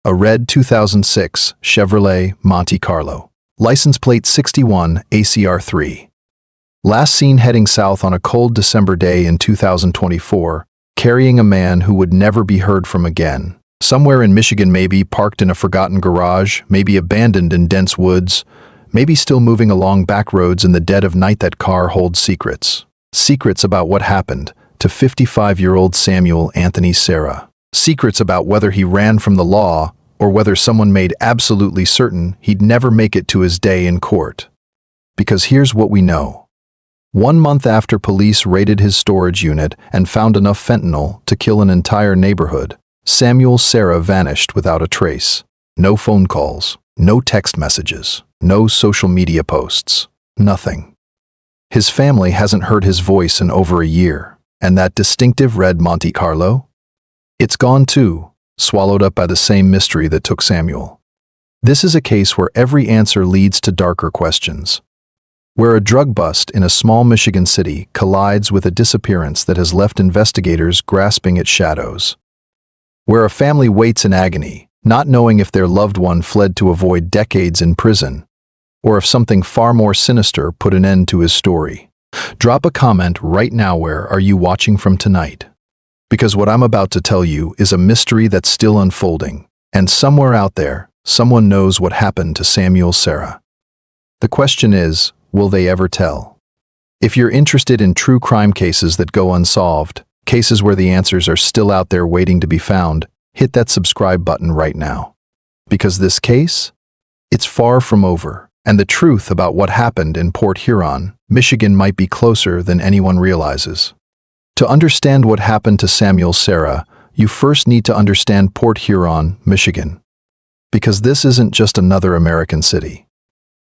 A red 2006 Chevrolet Monte Carlo. License plate 61 ACR3. Last seen heading south on a cold December day in 2024, carrying a man who would never be heard from again. Somewhere in Michigan, maybe parked in a forgotten garage, maybe abandoned in dense woods, maybe still moving along back roads in the dead of night. That car holds secrets. Secrets about what happened to 55-year-old Samuel Anthony Serra. Secrets about whether he ran from the law or whether someone made absolutely certain he'd never make it to his day in court. Because here's what we know. 1 month after police raided his storage unit and found enough fentanyl to kill an entire neighborhood, Samuel Serra vanished without a trace. No phone calls, no text messages, no social media posts, nothing. His family hasn't heard his voice in over a year, and that distinctive red Monte Carlo? It's gone too, swallowed up by the same mystery that took Samuel. This is a case where every answer leads to darker questions. Where a drug bust in a small Michigan city collides with a disappearance that has left investigators grasping at shadows. Where a family waits in agony, not knowing if their loved one fled to avoid decades in prison, or if something far more sinister put an end to his story. Drop a comment right now. Where are you watching from tonight? Because what I'm about to tell you is a mystery that's still unfolding, and somewhere out there, someone knows what happened to Samuel Serra. The question is, will they ever tell? If you're interested in true crime cases that go unsolved, cases where the answers are still out there waiting to be found, hit that subscribe button right now. Because this case? It's far from over, and the truth about what happened in Port Huron, Michigan might be closer than anyone realizes. To understand what happened to Samuel Serra, you first need to understand Port Huron, Michigan. Because this isn't just another American city.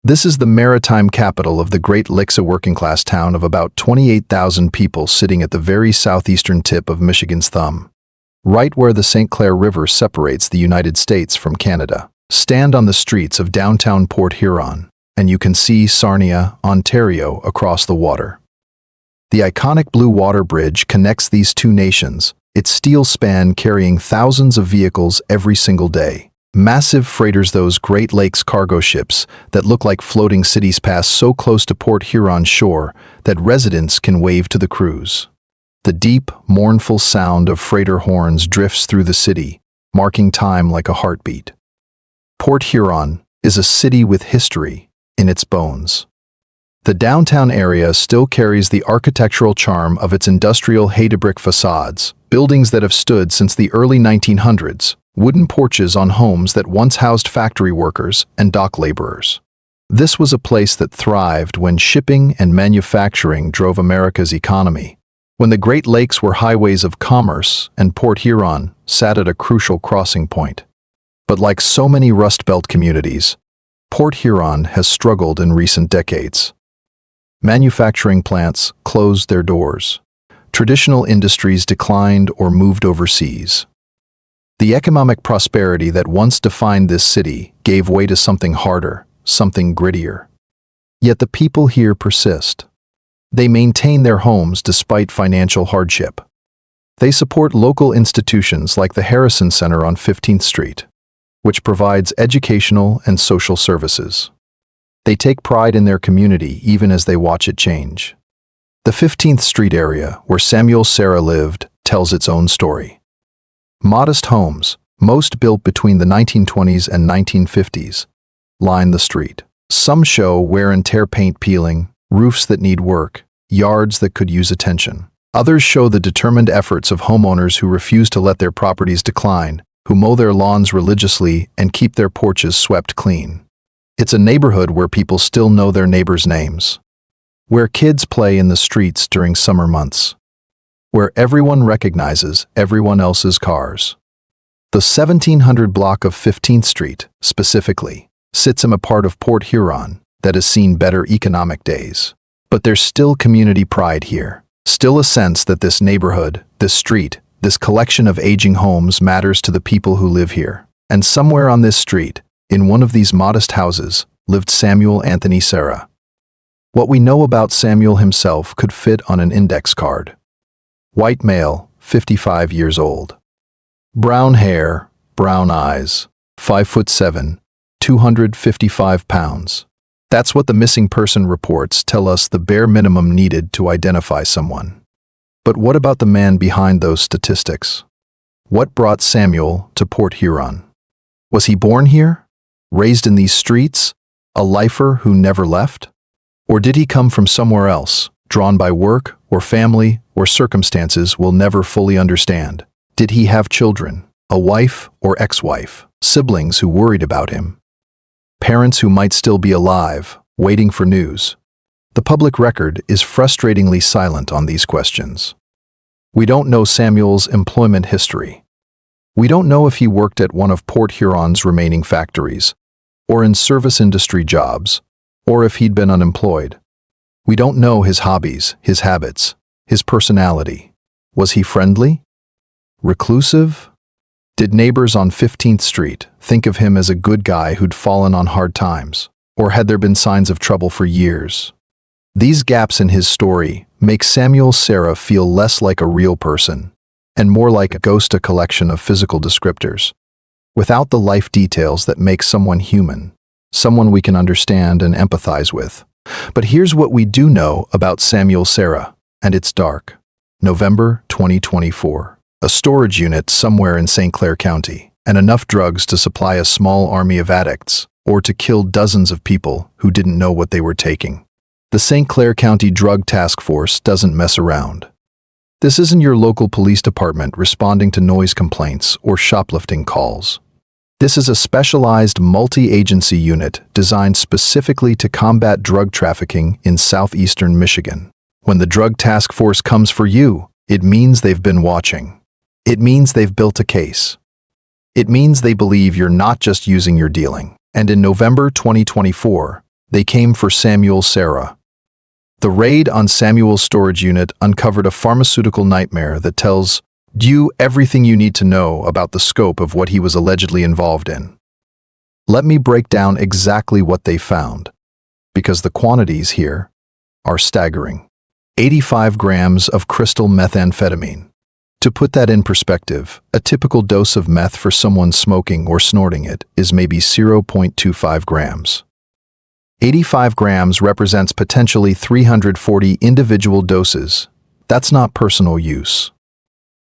This is the maritime capital of the Great Lakes, a working-class town of about 28,000 people sitting at the very southeastern tip of Michigan's thumb. Right where the St. Clair River separates the United States from Canada. Stand on the streets of downtown Port Huron, and you can see Sarnia, Ontario across the water. The iconic Blue Water Bridge connects these two nations, its steel span carrying thousands of vehicles every single day. Massive freighters, those Great Lakes cargo ships that look like floating cities, pass so close to Port Huron's shore that residents can wave to the crews. The deep, mournful sound of freighter horns drifts through the city, marking time like a heartbeat. Port Huron is a city with history in its bones. The downtown area still carries the architectural charm of its industrial hay-to-brick facades, buildings that have stood since the early 1900s, wooden porches on homes that once housed factory workers and dock laborers. This was a place that thrived when shipping and manufacturing drove America's economy, when the Great Lakes were highways of commerce and Port Huron sat at a crucial crossing point. But like so many Rust Belt communities, Port Huron has struggled in recent decades. Manufacturing plants closed their doors. Traditional industries declined or moved overseas. The economic prosperity that once defined this city gave way to something harder, something grittier. Yet the people here persist. They maintain their homes despite financial hardship. They support local institutions like the Harrison Center on 15th Street, which provides educational and social services. They take pride in their community even as they watch it change. The 15th Street area, where Samuel Serra lived, tells its own story. Modest homes, most built between the 1920s and 1950s, line the street. Some show wear and tear, paint peeling, roofs that need work, yards that could use attention. Others show the determined efforts of homeowners who refuse to let their properties decline, who mow their lawns religiously and keep their porches swept clean. It's a neighborhood where people still know their neighbors' names, where kids play in the streets during summer months, where everyone recognizes everyone else's cars. The 1700 block of 15th Street, specifically, sits in a part of Port Huron that has seen better economic days. But there's still community pride here, still a sense that this neighborhood, this street, this collection of aging homes matters to the people who live here. And somewhere on this street, in one of these modest houses, lived Samuel Anthony Serra. What we know about Samuel himself could fit on an index card. White male, 55 years old. Brown hair, brown eyes, 5'7", 255 pounds. That's what the missing person reports tell us the bare minimum needed to identify someone. But what about the man behind those statistics? What brought Samuel to Port Huron? Was he born here? Raised in these streets? A lifer who never left? Or did he come from somewhere else, drawn by work or family or circumstances we'll never fully understand? Did he have children, a wife or ex-wife, siblings who worried about him? Parents who might still be alive, waiting for news? The public record is frustratingly silent on these questions. We don't know Samuel's employment history. We don't know if he worked at one of Port Huron's remaining factories, or in service industry jobs, or if he'd been unemployed. We don't know his hobbies, his habits, his personality. Was he friendly? Reclusive? Did neighbors on 15th Street think of him as a good guy who'd fallen on hard times? Or had there been signs of trouble for years? These gaps in his story make Samuel Serra feel less like a real person and more like a ghost, a collection of physical descriptors, without the life details that make someone human, someone we can understand and empathize with. But here's what we do know about Samuel Serra, and it's dark. November 2024. A storage unit somewhere in St. Clair County, and enough drugs to supply a small army of addicts, or to kill dozens of people who didn't know what they were taking. The St. Clair County Drug Task Force doesn't mess around. This isn't your local police department responding to noise complaints or shoplifting calls. This is a specialized multi-agency unit designed specifically to combat drug trafficking in southeastern Michigan. When the Drug Task Force comes for you, it means they've been watching. It means they've built a case. It means they believe you're not just using your dealing. And in November 2024, they came for Samuel Serra. The raid on Samuel's storage unit uncovered a pharmaceutical nightmare that tells you everything you need to know about the scope of what he was allegedly involved in. Let me break down exactly what they found, because the quantities here are staggering. 85 grams of crystal methamphetamine. To put that in perspective, a typical dose of meth for someone smoking or snorting it is maybe 0.25 grams. 85 grams represents potentially 340 individual doses. That's not personal use.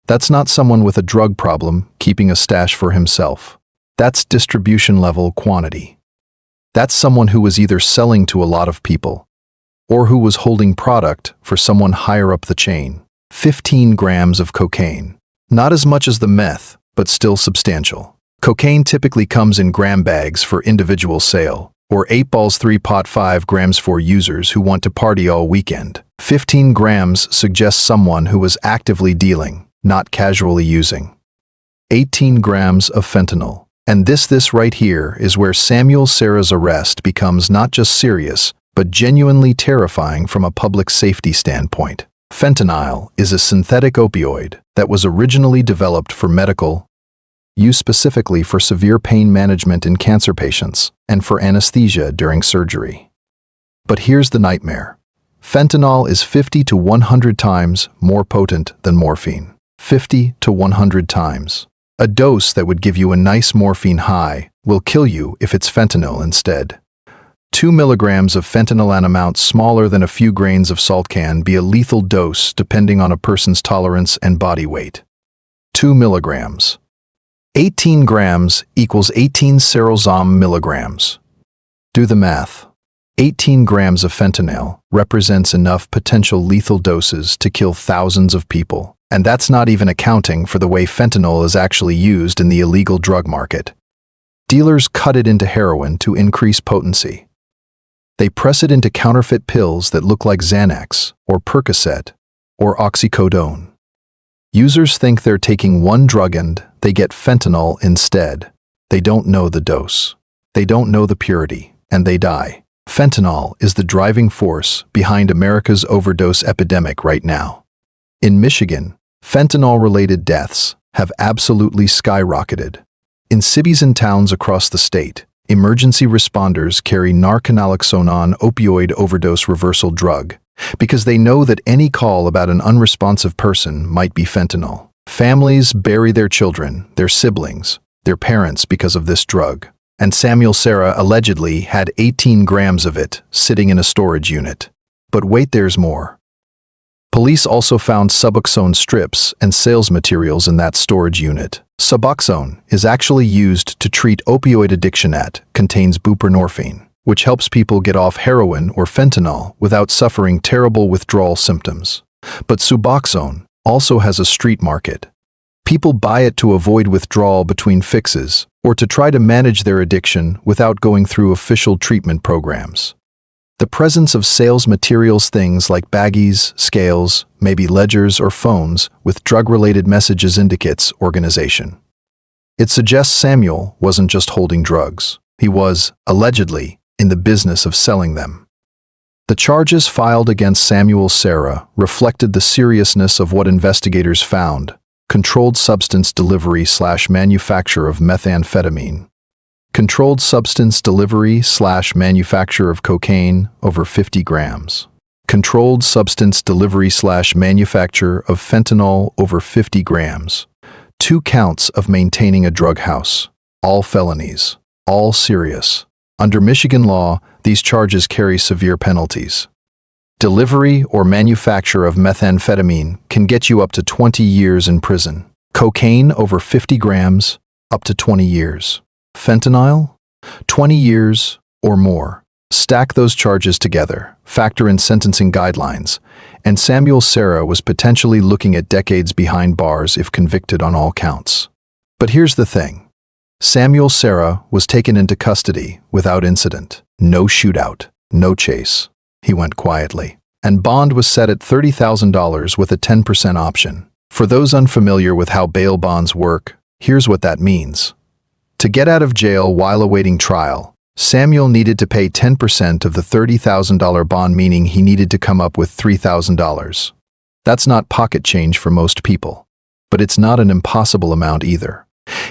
That's not someone with a drug problem keeping a stash for himself. That's distribution-level quantity. That's someone who was either selling to a lot of people or who was holding product for someone higher up the chain. 15 grams of cocaine. Not as much as the meth, but still substantial. Cocaine typically comes in gram bags for individual sale, or 8 balls 3.5 grams for users who want to party all weekend. 15 grams suggests someone who was actively dealing, not casually using. 18 grams of fentanyl. And this right here is where Samuel Serra's arrest becomes not just serious, but genuinely terrifying from a public safety standpoint. Fentanyl is a synthetic opioid that was originally developed for medical use, specifically for severe pain management in cancer patients and for anesthesia during surgery. But here's the nightmare. Fentanyl is 50 to 100 times more potent than morphine. 50 to 100 times. A dose that would give you a nice morphine high will kill you if it's fentanyl instead. 2 milligrams of fentanyl, an amount smaller than a few grains of salt, can be a lethal dose depending on a person's tolerance and body weight. 2 milligrams. 18 grams equals 18 serosome milligrams. Do the math. 18 grams of fentanyl represents enough potential lethal doses to kill thousands of people. And that's not even accounting for the way fentanyl is actually used in the illegal drug market. Dealers cut it into heroin to increase potency. They press it into counterfeit pills that look like Xanax, or Percocet, or oxycodone. Users think they're taking one drug and they get fentanyl instead. They don't know the dose. They don't know the purity, and they die. Fentanyl is the driving force behind America's overdose epidemic right now. In Michigan, fentanyl-related deaths have absolutely skyrocketed. In cities and towns across the state, emergency responders carry naltrexone, opioid overdose reversal drug, because they know that any call about an unresponsive person might be fentanyl. Families bury their children, their siblings, their parents because of this drug, and Samuel Serra allegedly had 18 grams of it sitting in a storage unit. But wait, there's more. Police also found Suboxone strips and sales materials in that storage unit. Suboxone is actually used to treat opioid addiction. It contains buprenorphine, which helps people get off heroin or fentanyl without suffering terrible withdrawal symptoms. But Suboxone also has a street market. People buy it to avoid withdrawal between fixes or to try to manage their addiction without going through official treatment programs. The presence of sales materials, things like baggies, scales, maybe ledgers or phones with drug-related messages, indicates organization. It suggests Samuel wasn't just holding drugs. He was, allegedly, in the business of selling them. The charges filed against Samuel Serra reflected the seriousness of what investigators found: controlled substance delivery/manufacture of methamphetamine, controlled substance delivery/manufacture of cocaine over 50 grams, controlled substance delivery/manufacture of fentanyl over 50 grams, 2 counts of maintaining a drug house, all felonies, all serious. Under Michigan law, these charges carry severe penalties. Delivery or manufacture of methamphetamine can get you up to 20 years in prison. Cocaine over 50 grams, up to 20 years. Fentanyl? 20 years or more. Stack those charges together, factor in sentencing guidelines, and Samuel Serra was potentially looking at decades behind bars if convicted on all counts. But here's the thing. Samuel Serra was taken into custody without incident. No shootout, no chase. He went quietly. And bond was set at $30,000 with a 10% option. For those unfamiliar with how bail bonds work, here's what that means. To get out of jail while awaiting trial, Samuel needed to pay 10% of the $30,000 bond, meaning he needed to come up with $3,000. That's not pocket change for most people. But it's not an impossible amount either.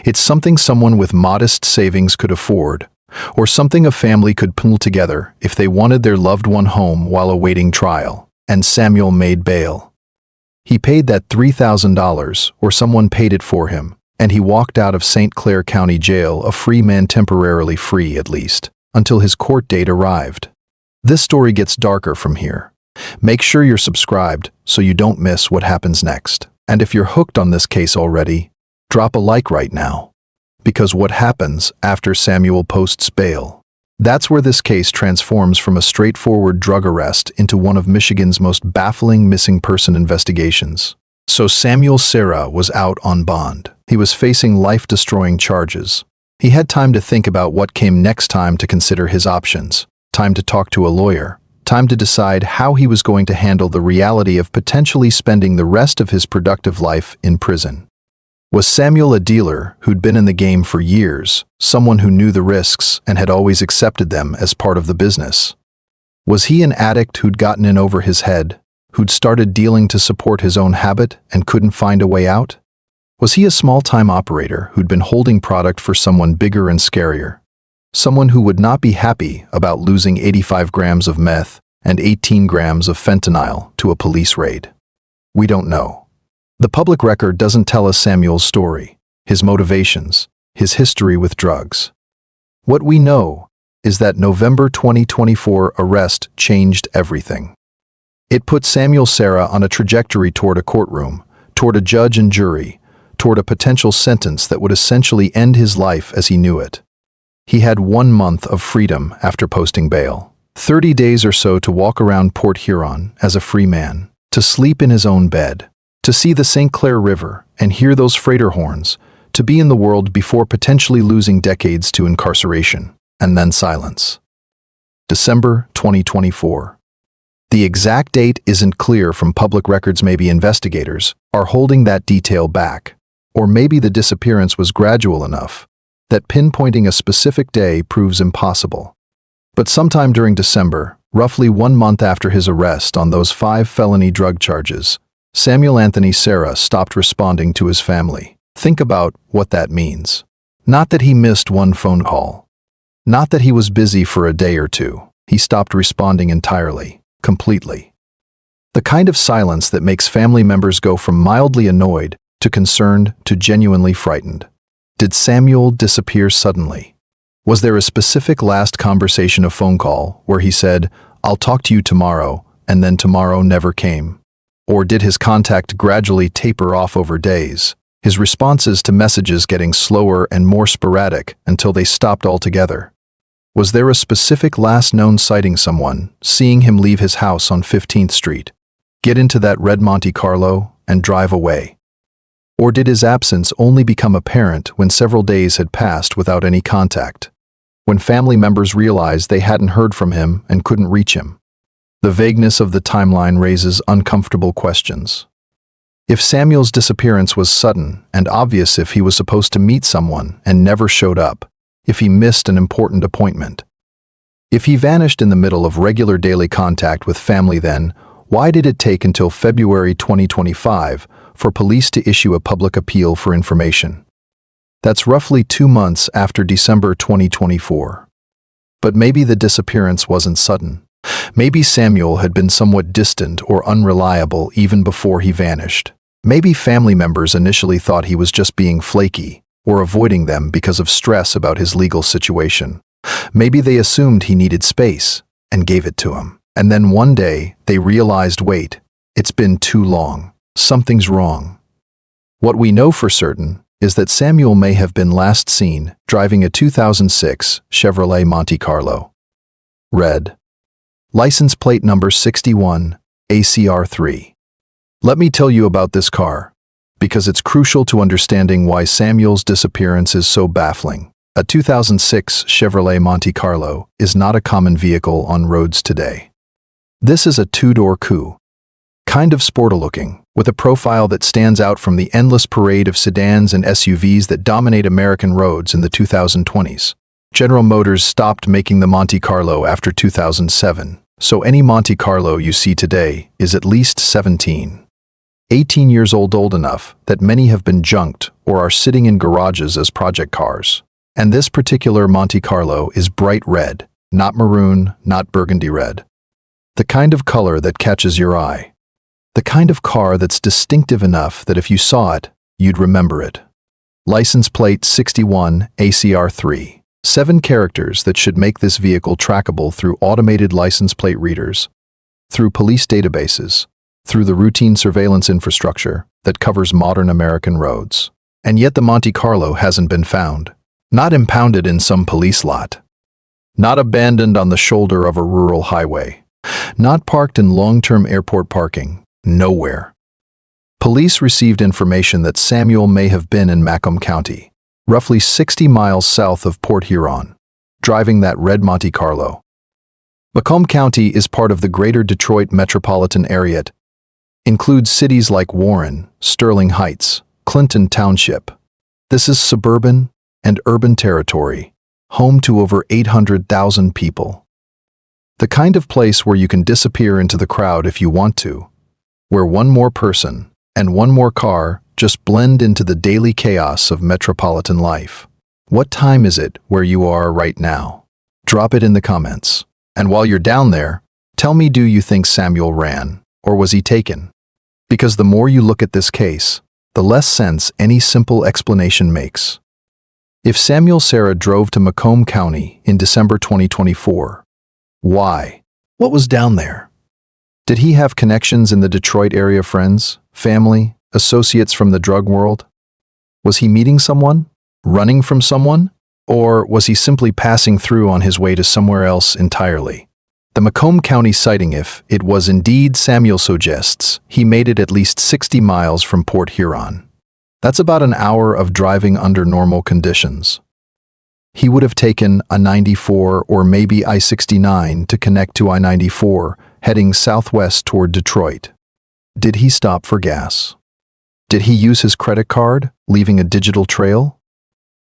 It's something someone with modest savings could afford, or something a family could pull together if they wanted their loved one home while awaiting trial. And Samuel made bail. He paid that $3,000, or someone paid it for him, and he walked out of St. Clair County Jail a free man, temporarily free at least, until his court date arrived. This story gets darker from here. Make sure you're subscribed so you don't miss what happens next. And if you're hooked on this case already, drop a like right now. Because what happens after Samuel posts bail? That's where this case transforms from a straightforward drug arrest into one of Michigan's most baffling missing person investigations. So Samuel Serra was out on bond. He was facing life-destroying charges. He had time to think about what came next, time to consider his options, time to talk to a lawyer, time to decide how he was going to handle the reality of potentially spending the rest of his productive life in prison. Was Samuel a dealer who'd been in the game for years, someone who knew the risks and had always accepted them as part of the business? Was he an addict who'd gotten in over his head, who'd started dealing to support his own habit and couldn't find a way out? Was he a small-time operator who'd been holding product for someone bigger and scarier? Someone who would not be happy about losing 85 grams of meth and 18 grams of fentanyl to a police raid? We don't know. The public record doesn't tell us Samuel's story, his motivations, his history with drugs. What we know is that November 2024 arrest changed everything. It put Samuel Serra on a trajectory toward a courtroom, toward a judge and jury, toward a potential sentence that would essentially end his life as he knew it. He had 1 month of freedom after posting bail, 30 days or so to walk around Port Huron as a free man, to sleep in his own bed, to see the St. Clair River and hear those freighter horns, to be in the world before potentially losing decades to incarceration, and then silence. December 2024. The exact date isn't clear from public records. Maybe investigators are holding that detail back, or maybe the disappearance was gradual enough that pinpointing a specific day proves impossible. But sometime during December, roughly 1 month after his arrest on those 5 felony drug charges, Samuel Anthony Serra stopped responding to his family. Think about what that means. Not that he missed one phone call. Not that he was busy for a day or two. He stopped responding entirely, completely. The kind of silence that makes family members go from mildly annoyed to concerned to genuinely frightened. Did Samuel disappear suddenly? Was there a specific last conversation, a phone call, where he said, "I'll talk to you tomorrow," and then tomorrow never came? Or did his contact gradually taper off over days, his responses to messages getting slower and more sporadic until they stopped altogether? Was there a specific last known sighting, someone seeing him leave his house on 15th Street, get into that red Monte Carlo, and drive away? Or did his absence only become apparent when several days had passed without any contact, when family members realized they hadn't heard from him and couldn't reach him? The vagueness of the timeline raises uncomfortable questions. If Samuel's disappearance was sudden and obvious, if he was supposed to meet someone and never showed up, if he missed an important appointment, if he vanished in the middle of regular daily contact with family, then why did it take until February 2025 for police to issue a public appeal for information? That's roughly 2 months after December 2024. But maybe the disappearance wasn't sudden. Maybe Samuel had been somewhat distant or unreliable even before he vanished. Maybe family members initially thought he was just being flaky or avoiding them because of stress about his legal situation. Maybe they assumed he needed space and gave it to him. And then one day they realized, wait, it's been too long. Something's wrong. What we know for certain is that Samuel may have been last seen driving a 2006 Chevrolet Monte Carlo. Red. License plate number 61 ACR3. Let me tell you about this car, because it's crucial to understanding why Samuel's disappearance is so baffling. A 2006 Chevrolet Monte Carlo is not a common vehicle on roads today. This is a two-door coupe, kind of sporty-looking, with a profile that stands out from the endless parade of sedans and SUVs that dominate American roads in the 2020s. General Motors stopped making the Monte Carlo after 2007, so any Monte Carlo you see today is at least 18 years old enough that many have been junked or are sitting in garages as project cars. And this particular Monte Carlo is bright red, not maroon, not burgundy red. The kind of color that catches your eye. The kind of car that's distinctive enough that if you saw it, you'd remember it. License plate 61 ACR3. 7 characters that should make this vehicle trackable through automated license plate readers, through police databases, through the routine surveillance infrastructure that covers modern American roads. And yet the Monte Carlo hasn't been found. Not impounded in some police lot. Not abandoned on the shoulder of a rural highway. Not parked in long-term airport parking. Nowhere. Police received information that Samuel may have been in Macomb County, roughly 60 miles south of Port Huron, driving that red Monte Carlo. Macomb County is part of the greater Detroit metropolitan area. It includes cities like Warren, Sterling Heights, Clinton Township. This is suburban and urban territory, home to over 800,000 people. The kind of place where you can disappear into the crowd if you want to, where one more person and one more car just blend into the daily chaos of metropolitan life. What time is it where you are right now? Drop it in the comments. And while you're down there, tell me, do you think Samuel ran, or was he taken? Because the more you look at this case, the less sense any simple explanation makes. If Samuel Serra drove to Macomb County in December 2024, why? What was down there? Did he have connections in the Detroit area, friends, family, associates from the drug world? Was he meeting someone? Running from someone? Or was he simply passing through on his way to somewhere else entirely? The Macomb County sighting, if it was indeed Samuel, suggests he made it at least 60 miles from Port Huron. That's about an hour of driving under normal conditions. He would have taken a 94 or maybe I-69 to connect to I-94, heading southwest toward Detroit. Did he stop for gas? Did he use his credit card, leaving a digital trail?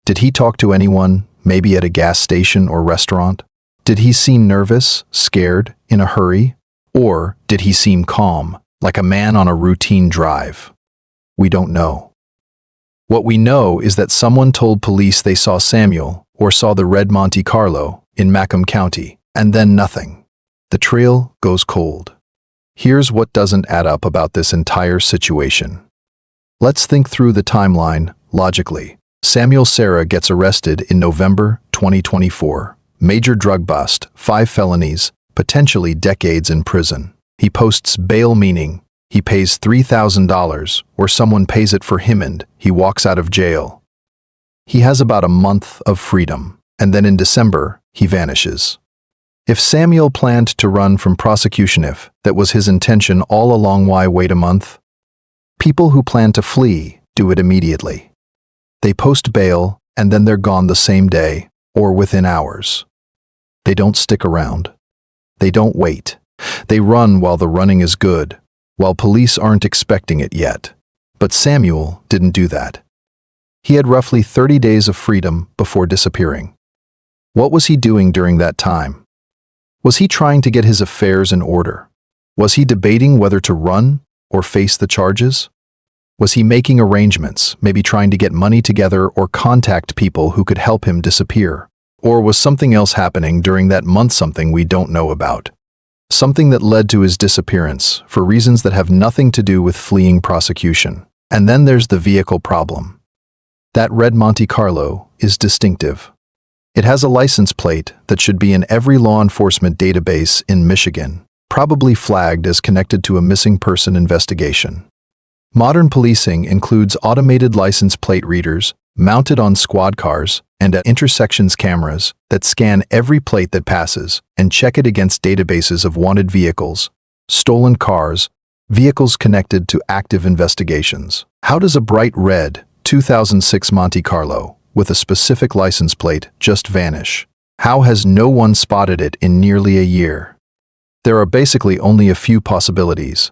Did he talk to anyone, maybe at a gas station or restaurant? Did he seem nervous, scared, in a hurry? Or did he seem calm, like a man on a routine drive? We don't know. What we know is that someone told police they saw Samuel or saw the red Monte Carlo in Macomb County, and then nothing. The trail goes cold. Here's what doesn't add up about this entire situation. Let's think through the timeline logically. Samuel Serra gets arrested in November 2024. Major drug bust, 5 felonies, potentially decades in prison. He posts bail, meaning he pays $3,000 or someone pays it for him and he walks out of jail. He has about a month of freedom, and then in December, he vanishes. If Samuel planned to run from prosecution, if that was his intention all along, why wait a month? People who plan to flee do it immediately. They post bail and then they're gone the same day or within hours. They don't stick around. They don't wait. They run while the running is good, while police aren't expecting it yet. But Samuel didn't do that. He had roughly 30 days of freedom before disappearing. What was he doing during that time? Was he trying to get his affairs in order? Was he debating whether to run or face the charges? Was he making arrangements, maybe trying to get money together or contact people who could help him disappear? Or was something else happening during that month, something we don't know about? Something that led to his disappearance for reasons that have nothing to do with fleeing prosecution. And then there's the vehicle problem. That red Monte Carlo is distinctive. It has a license plate that should be in every law enforcement database in Michigan, probably flagged as connected to a missing person investigation. Modern policing includes automated license plate readers mounted on squad cars and at intersections cameras that scan every plate that passes and check it against databases of wanted vehicles, stolen cars, vehicles connected to active investigations. How does a bright red 2006 Monte Carlo with a specific license plate just vanish? How has no one spotted it in nearly a year? There are basically only a few possibilities.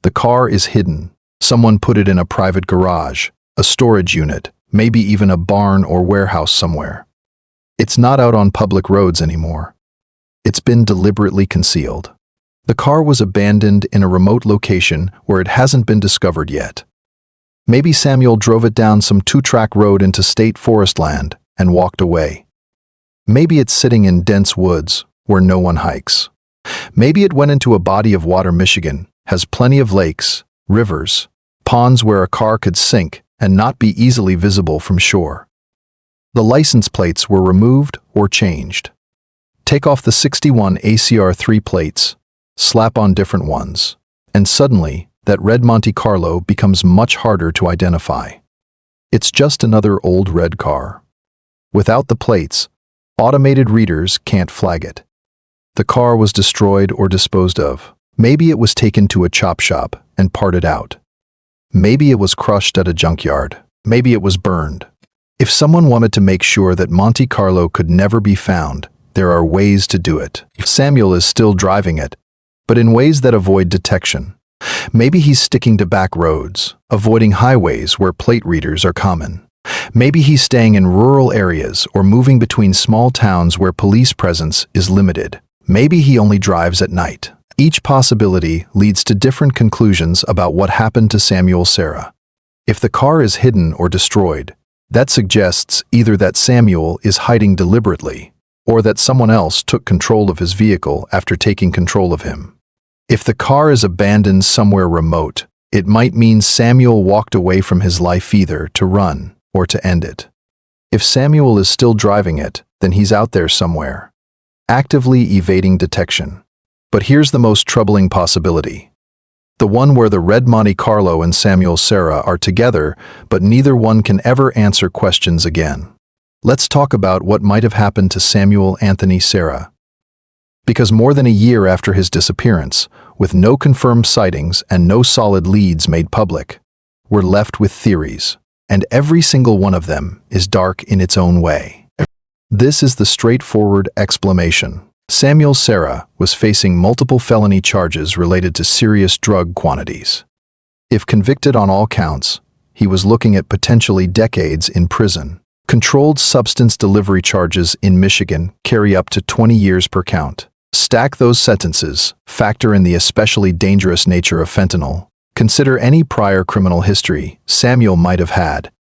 The car is hidden. Someone put it in a private garage, a storage unit, maybe even a barn or warehouse somewhere. It's not out on public roads anymore. It's been deliberately concealed. The car was abandoned in a remote location where it hasn't been discovered yet. Maybe Samuel drove it down some 2-track road into state forest land and walked away. Maybe it's sitting in dense woods where no one hikes. Maybe it went into a body of water. Michigan has plenty of lakes, rivers, ponds where a car could sink and not be easily visible from shore. The license plates were removed or changed. Take off the 61 ACR3 plates, slap on different ones, and suddenly that red Monte Carlo becomes much harder to identify. It's just another old red car. Without the plates, automated readers can't flag it. The car was destroyed or disposed of. Maybe it was taken to a chop shop and parted out. Maybe it was crushed at a junkyard. Maybe it was burned. If someone wanted to make sure that Monte Carlo could never be found, there are ways to do it. Samuel is still driving it, but in ways that avoid detection. Maybe he's sticking to back roads, avoiding highways where plate readers are common. Maybe he's staying in rural areas or moving between small towns where police presence is limited. Maybe he only drives at night. Each possibility leads to different conclusions about what happened to Samuel Serra. If the car is hidden or destroyed, that suggests either that Samuel is hiding deliberately or that someone else took control of his vehicle after taking control of him. If the car is abandoned somewhere remote, it might mean Samuel walked away from his life either to run or to end it. If Samuel is still driving it, then he's out there somewhere, actively evading detection. But here's the most troubling possibility. The one where the red Monte Carlo and Samuel Serra are together, but neither one can ever answer questions again. Let's talk about what might have happened to Samuel Anthony Serra. Because more than a year after his disappearance, with no confirmed sightings and no solid leads made public, we're left with theories, and every single one of them is dark in its own way. This is the straightforward explanation. Samuel Serra was facing multiple felony charges related to serious drug quantities. If convicted on all counts, he was looking at potentially decades in prison. Controlled substance delivery charges in Michigan carry up to 20 years per count. Stack those sentences, factor in the especially dangerous nature of fentanyl, consider any prior criminal history Samuel might have had,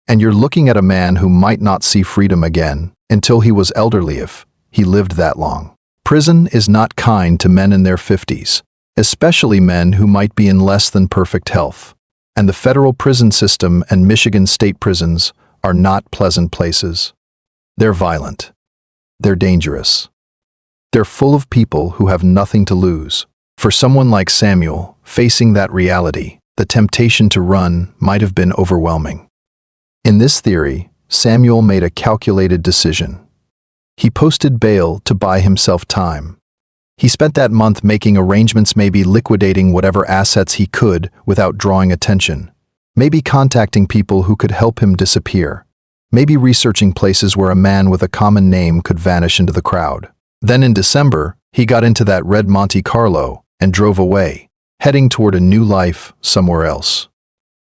and you're looking at a man who might not see freedom again until he was elderly if he lived that long. Prison is not kind to men in their 50s, especially men who might be in less than perfect health. And the federal prison system and Michigan state prisons are not pleasant places. They're violent. They're dangerous. They're full of people who have nothing to lose. For someone like Samuel, facing that reality, the temptation to run might have been overwhelming. In this theory, Samuel made a calculated decision. He posted bail to buy himself time. He spent that month making arrangements, maybe liquidating whatever assets he could without drawing attention, maybe contacting people who could help him disappear, maybe researching places where a man with a common name could vanish into the crowd. Then in December, he got into that red Monte Carlo and drove away, heading toward a new life somewhere else.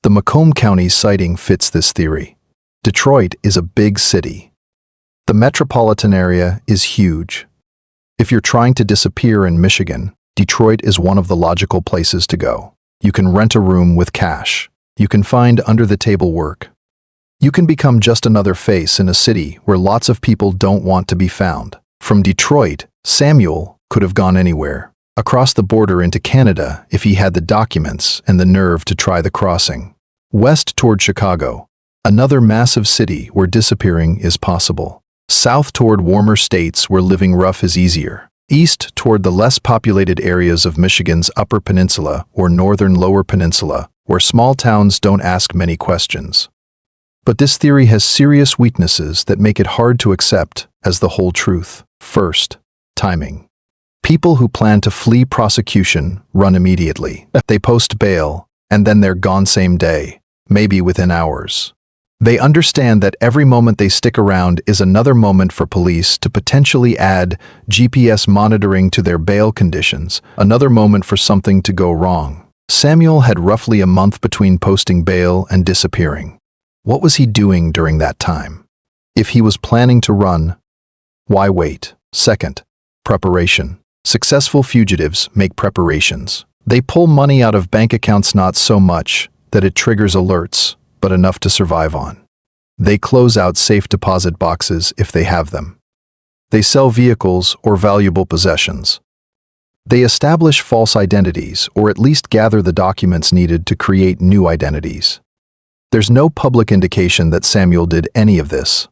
The Macomb County sighting fits this theory. Detroit is a big city. The metropolitan area is huge. If you're trying to disappear in Michigan, Detroit is one of the logical places to go. You can rent a room with cash. You can find under-the-table work. You can become just another face in a city where lots of people don't want to be found. From Detroit, Samuel could have gone anywhere, across the border into Canada if he had the documents and the nerve to try the crossing. West toward Chicago, another massive city where disappearing is possible. South toward warmer states where living rough is easier. East toward the less populated areas of Michigan's Upper Peninsula or Northern Lower Peninsula, where small towns don't ask many questions. But this theory has serious weaknesses that make it hard to accept as the whole truth. First, timing. People who plan to flee prosecution run immediately. They post bail, and then they're gone same day, maybe within hours. They understand that every moment they stick around is another moment for police to potentially add GPS monitoring to their bail conditions, another moment for something to go wrong. Samuel had roughly a month between posting bail and disappearing. What was he doing during that time? If he was planning to run, why wait? Second, preparation. Successful fugitives make preparations. They pull money out of bank accounts, not so much that it triggers alerts, but enough to survive on. They close out safe deposit boxes if they have them. They sell vehicles or valuable possessions. They establish false identities or at least gather the documents needed to create new identities. There's no public indication that Samuel did any of this.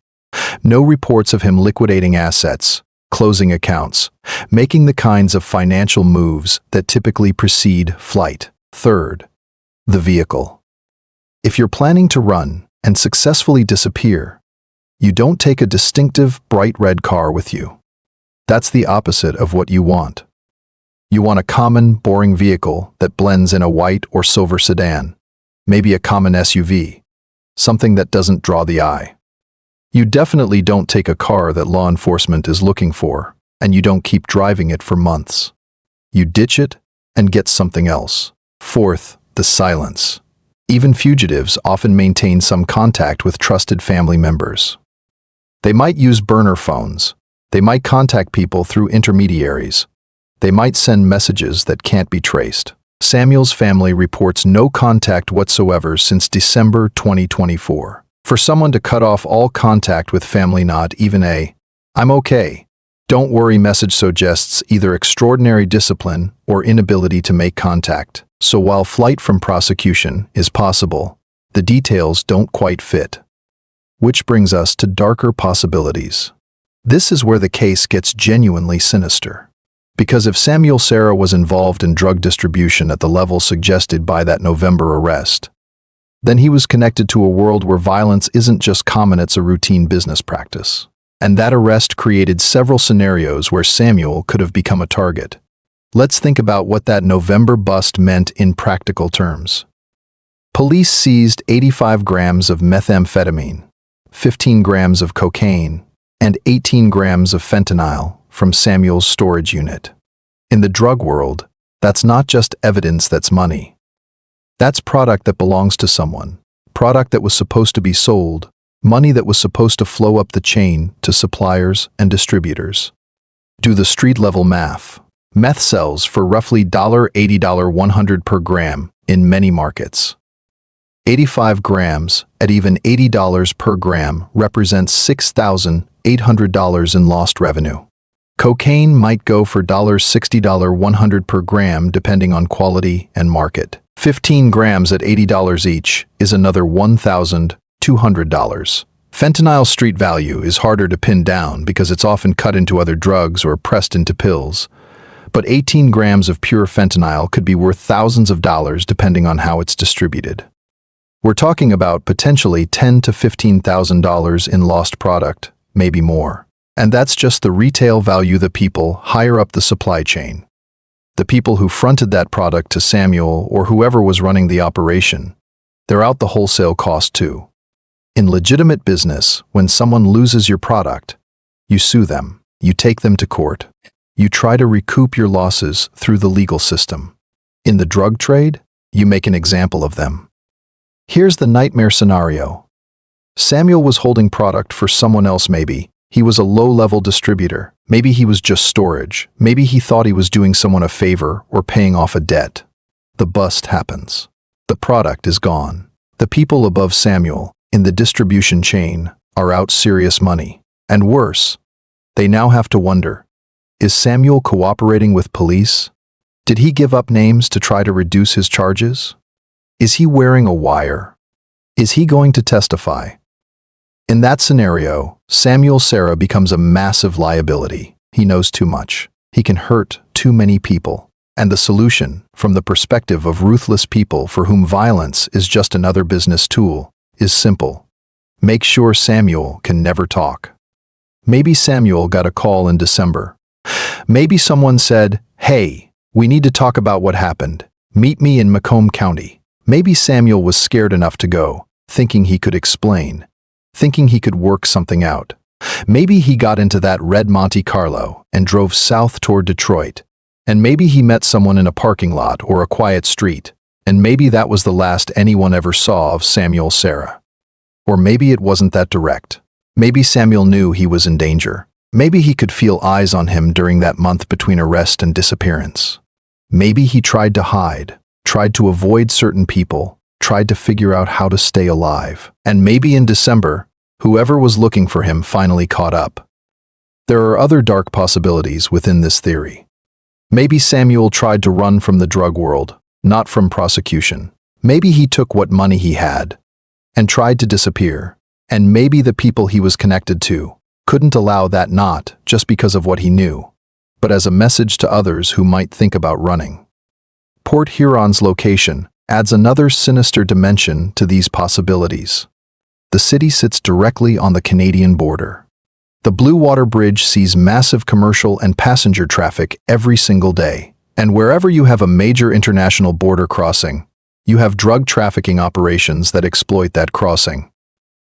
No reports of him liquidating assets, closing accounts, making the kinds of financial moves that typically precede flight. Third, the vehicle. If you're planning to run and successfully disappear, you don't take a distinctive, bright red car with you. That's the opposite of what you want. You want a common, boring vehicle that blends in a white or silver sedan, maybe a common SUV, something that doesn't draw the eye. You definitely don't take a car that law enforcement is looking for, and you don't keep driving it for months. You ditch it and get something else. Fourth, the silence. Even fugitives often maintain some contact with trusted family members. They might use burner phones. They might contact people through intermediaries. They might send messages that can't be traced. Samuel's family reports no contact whatsoever since December 2024. For someone to cut off all contact with family, not even a "I'm okay, don't worry" message, suggests either extraordinary discipline or inability to make contact. So while flight from prosecution is possible, the details don't quite fit. Which brings us to darker possibilities. This is where the case gets genuinely sinister. Because if Samuel Serra was involved in drug distribution at the level suggested by that November arrest, then he was connected to a world where violence isn't just common, it's a routine business practice. And that arrest created several scenarios where Samuel could have become a target. Let's think about what that November bust meant in practical terms. Police seized 85 grams of methamphetamine, 15 grams of cocaine, and 18 grams of fentanyl from Samuel's storage unit. In the drug world, that's not just evidence, that's money. That's product that belongs to someone, product that was supposed to be sold, money that was supposed to flow up the chain to suppliers and distributors. Do the street-level math. Meth sells for roughly $80, $100 per gram in many markets. 85 grams at even $80 per gram represents $6,800 in lost revenue. Cocaine might go for $60, $100 per gram depending on quality and market. 15 grams at $80 each is another $1,200 $200. Fentanyl's street value is harder to pin down because it's often cut into other drugs or pressed into pills. But 18 grams of pure fentanyl could be worth thousands of dollars depending on how it's distributed. We're talking about potentially $10,000 to $15,000 in lost product, maybe more. And that's just the retail value, the people higher up the supply chain. The people who fronted that product to Samuel or whoever was running the operation. They're out the wholesale cost too. In legitimate business, when someone loses your product, you sue them, you take them to court, you try to recoup your losses through the legal system. In the drug trade, you make an example of them. Here's the nightmare scenario. Samuel was holding product for someone else maybe. He was a low-level distributor. Maybe he was just storage. Maybe he thought he was doing someone a favor or paying off a debt. The bust happens. The product is gone. The people above Samuel, in the distribution chain, are out serious money. And worse, they now have to wonder, is Samuel cooperating with police? Did he give up names to try to reduce his charges? Is he wearing a wire? Is he going to testify? In that scenario, Samuel Serra becomes a massive liability. He knows too much. He can hurt too many people. And the solution, from the perspective of ruthless people for whom violence is just another business tool, is simple. Make sure Samuel can never talk. Maybe Samuel got a call in December. Maybe someone said, "Hey, we need to talk about what happened. Meet me in Macomb County." Maybe Samuel was scared enough to go, thinking he could explain, thinking he could work something out. Maybe he got into that red Monte Carlo and drove south toward Detroit. And maybe he met someone in a parking lot or a quiet street. And maybe that was the last anyone ever saw of Samuel Serra. Or maybe it wasn't that direct. Maybe Samuel knew he was in danger. Maybe he could feel eyes on him during that month between arrest and disappearance. Maybe he tried to hide, tried to avoid certain people, tried to figure out how to stay alive. And maybe in December, whoever was looking for him finally caught up. There are other dark possibilities within this theory. Maybe Samuel tried to run from the drug world, not from prosecution. Maybe he took what money he had and tried to disappear. And maybe the people he was connected to couldn't allow that, not just because of what he knew, but as a message to others who might think about running. Port Huron's location adds another sinister dimension to these possibilities. The city sits directly on the Canadian border. The Blue Water Bridge sees massive commercial and passenger traffic every single day. And wherever you have a major international border crossing, you have drug trafficking operations that exploit that crossing.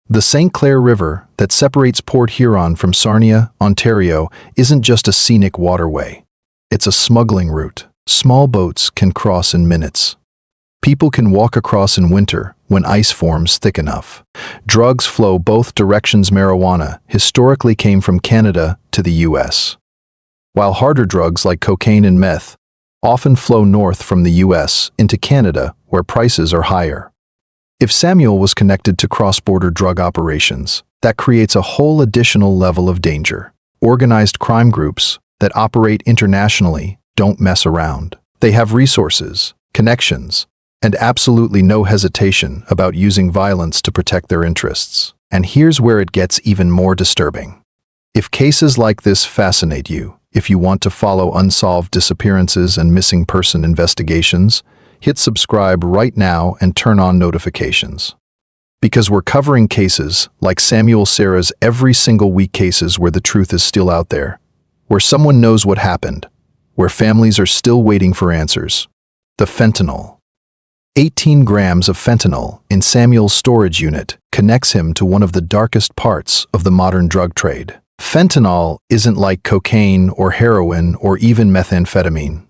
The St. Clair River that separates Port Huron from Sarnia, Ontario, isn't just a scenic waterway. It's a smuggling route. Small boats can cross in minutes. People can walk across in winter when ice forms thick enough. Drugs flow both directions. Marijuana historically came from Canada to the US, while harder drugs like cocaine and meth often flow north from the US into Canada, where prices are higher. If Samuel was connected to cross-border drug operations, that creates a whole additional level of danger. Organized crime groups that operate internationally don't mess around. They have resources, connections, and absolutely no hesitation about using violence to protect their interests. And here's where it gets even more disturbing. If cases like this fascinate you, if you want to follow unsolved disappearances and missing person investigations, hit subscribe right now and turn on notifications. Because we're covering cases like Samuel Serra's every single week, cases where the truth is still out there, where someone knows what happened, where families are still waiting for answers. The fentanyl. 18 grams of fentanyl in Samuel's storage unit connects him to one of the darkest parts of the modern drug trade. Fentanyl isn't like cocaine or heroin or even methamphetamine.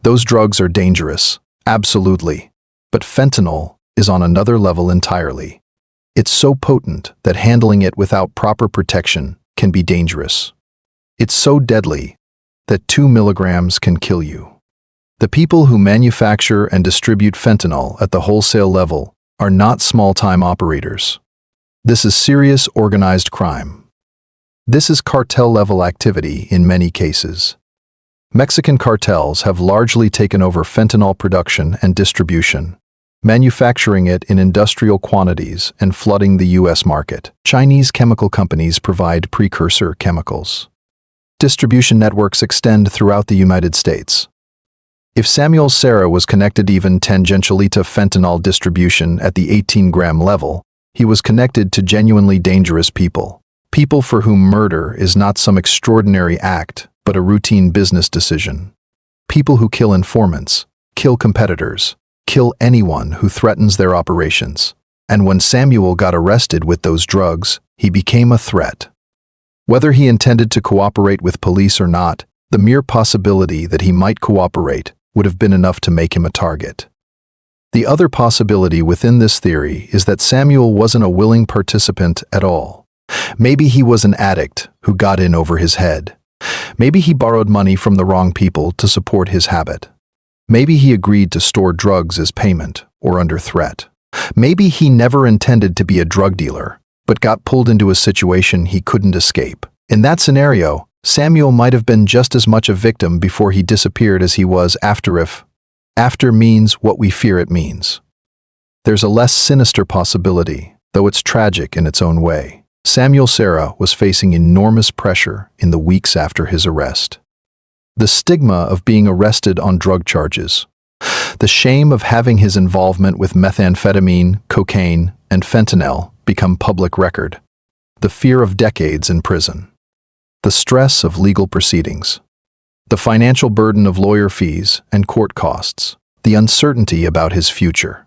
Those drugs are dangerous, absolutely, but fentanyl is on another level entirely. It's so potent that handling it without proper protection can be dangerous. It's so deadly that 2 milligrams can kill you. The people who manufacture and distribute fentanyl at the wholesale level are not small-time operators. This is serious organized crime. This is cartel-level activity in many cases. Mexican cartels have largely taken over fentanyl production and distribution. manufacturing it in industrial quantities and flooding the U.S. market. Chinese chemical companies provide precursor chemicals. Distribution networks extend throughout the United States. If Samuel Serra was connected even tangentially to fentanyl distribution at the 18-gram level, he was connected to genuinely dangerous people. People for whom murder is not some extraordinary act, but a routine business decision. People who kill informants, kill competitors, kill anyone who threatens their operations. And when Samuel got arrested with those drugs, he became a threat. Whether he intended to cooperate with police or not, the mere possibility that he might cooperate would have been enough to make him a target. The other possibility within this theory is that Samuel wasn't a willing participant at all. Maybe he was an addict who got in over his head. Maybe he borrowed money from the wrong people to support his habit. Maybe he agreed to store drugs as payment or under threat. Maybe he never intended to be a drug dealer, but got pulled into a situation he couldn't escape. In that scenario, Samuel might have been just as much a victim before he disappeared as he was after. If after means what we fear it means. There's a less sinister possibility, though it's tragic in its own way. Samuel Serra was facing enormous pressure in the weeks after his arrest. The stigma of being arrested on drug charges. The shame of having his involvement with methamphetamine, cocaine, and fentanyl become public record. The fear of decades in prison. The stress of legal proceedings. The financial burden of lawyer fees and court costs. The uncertainty about his future.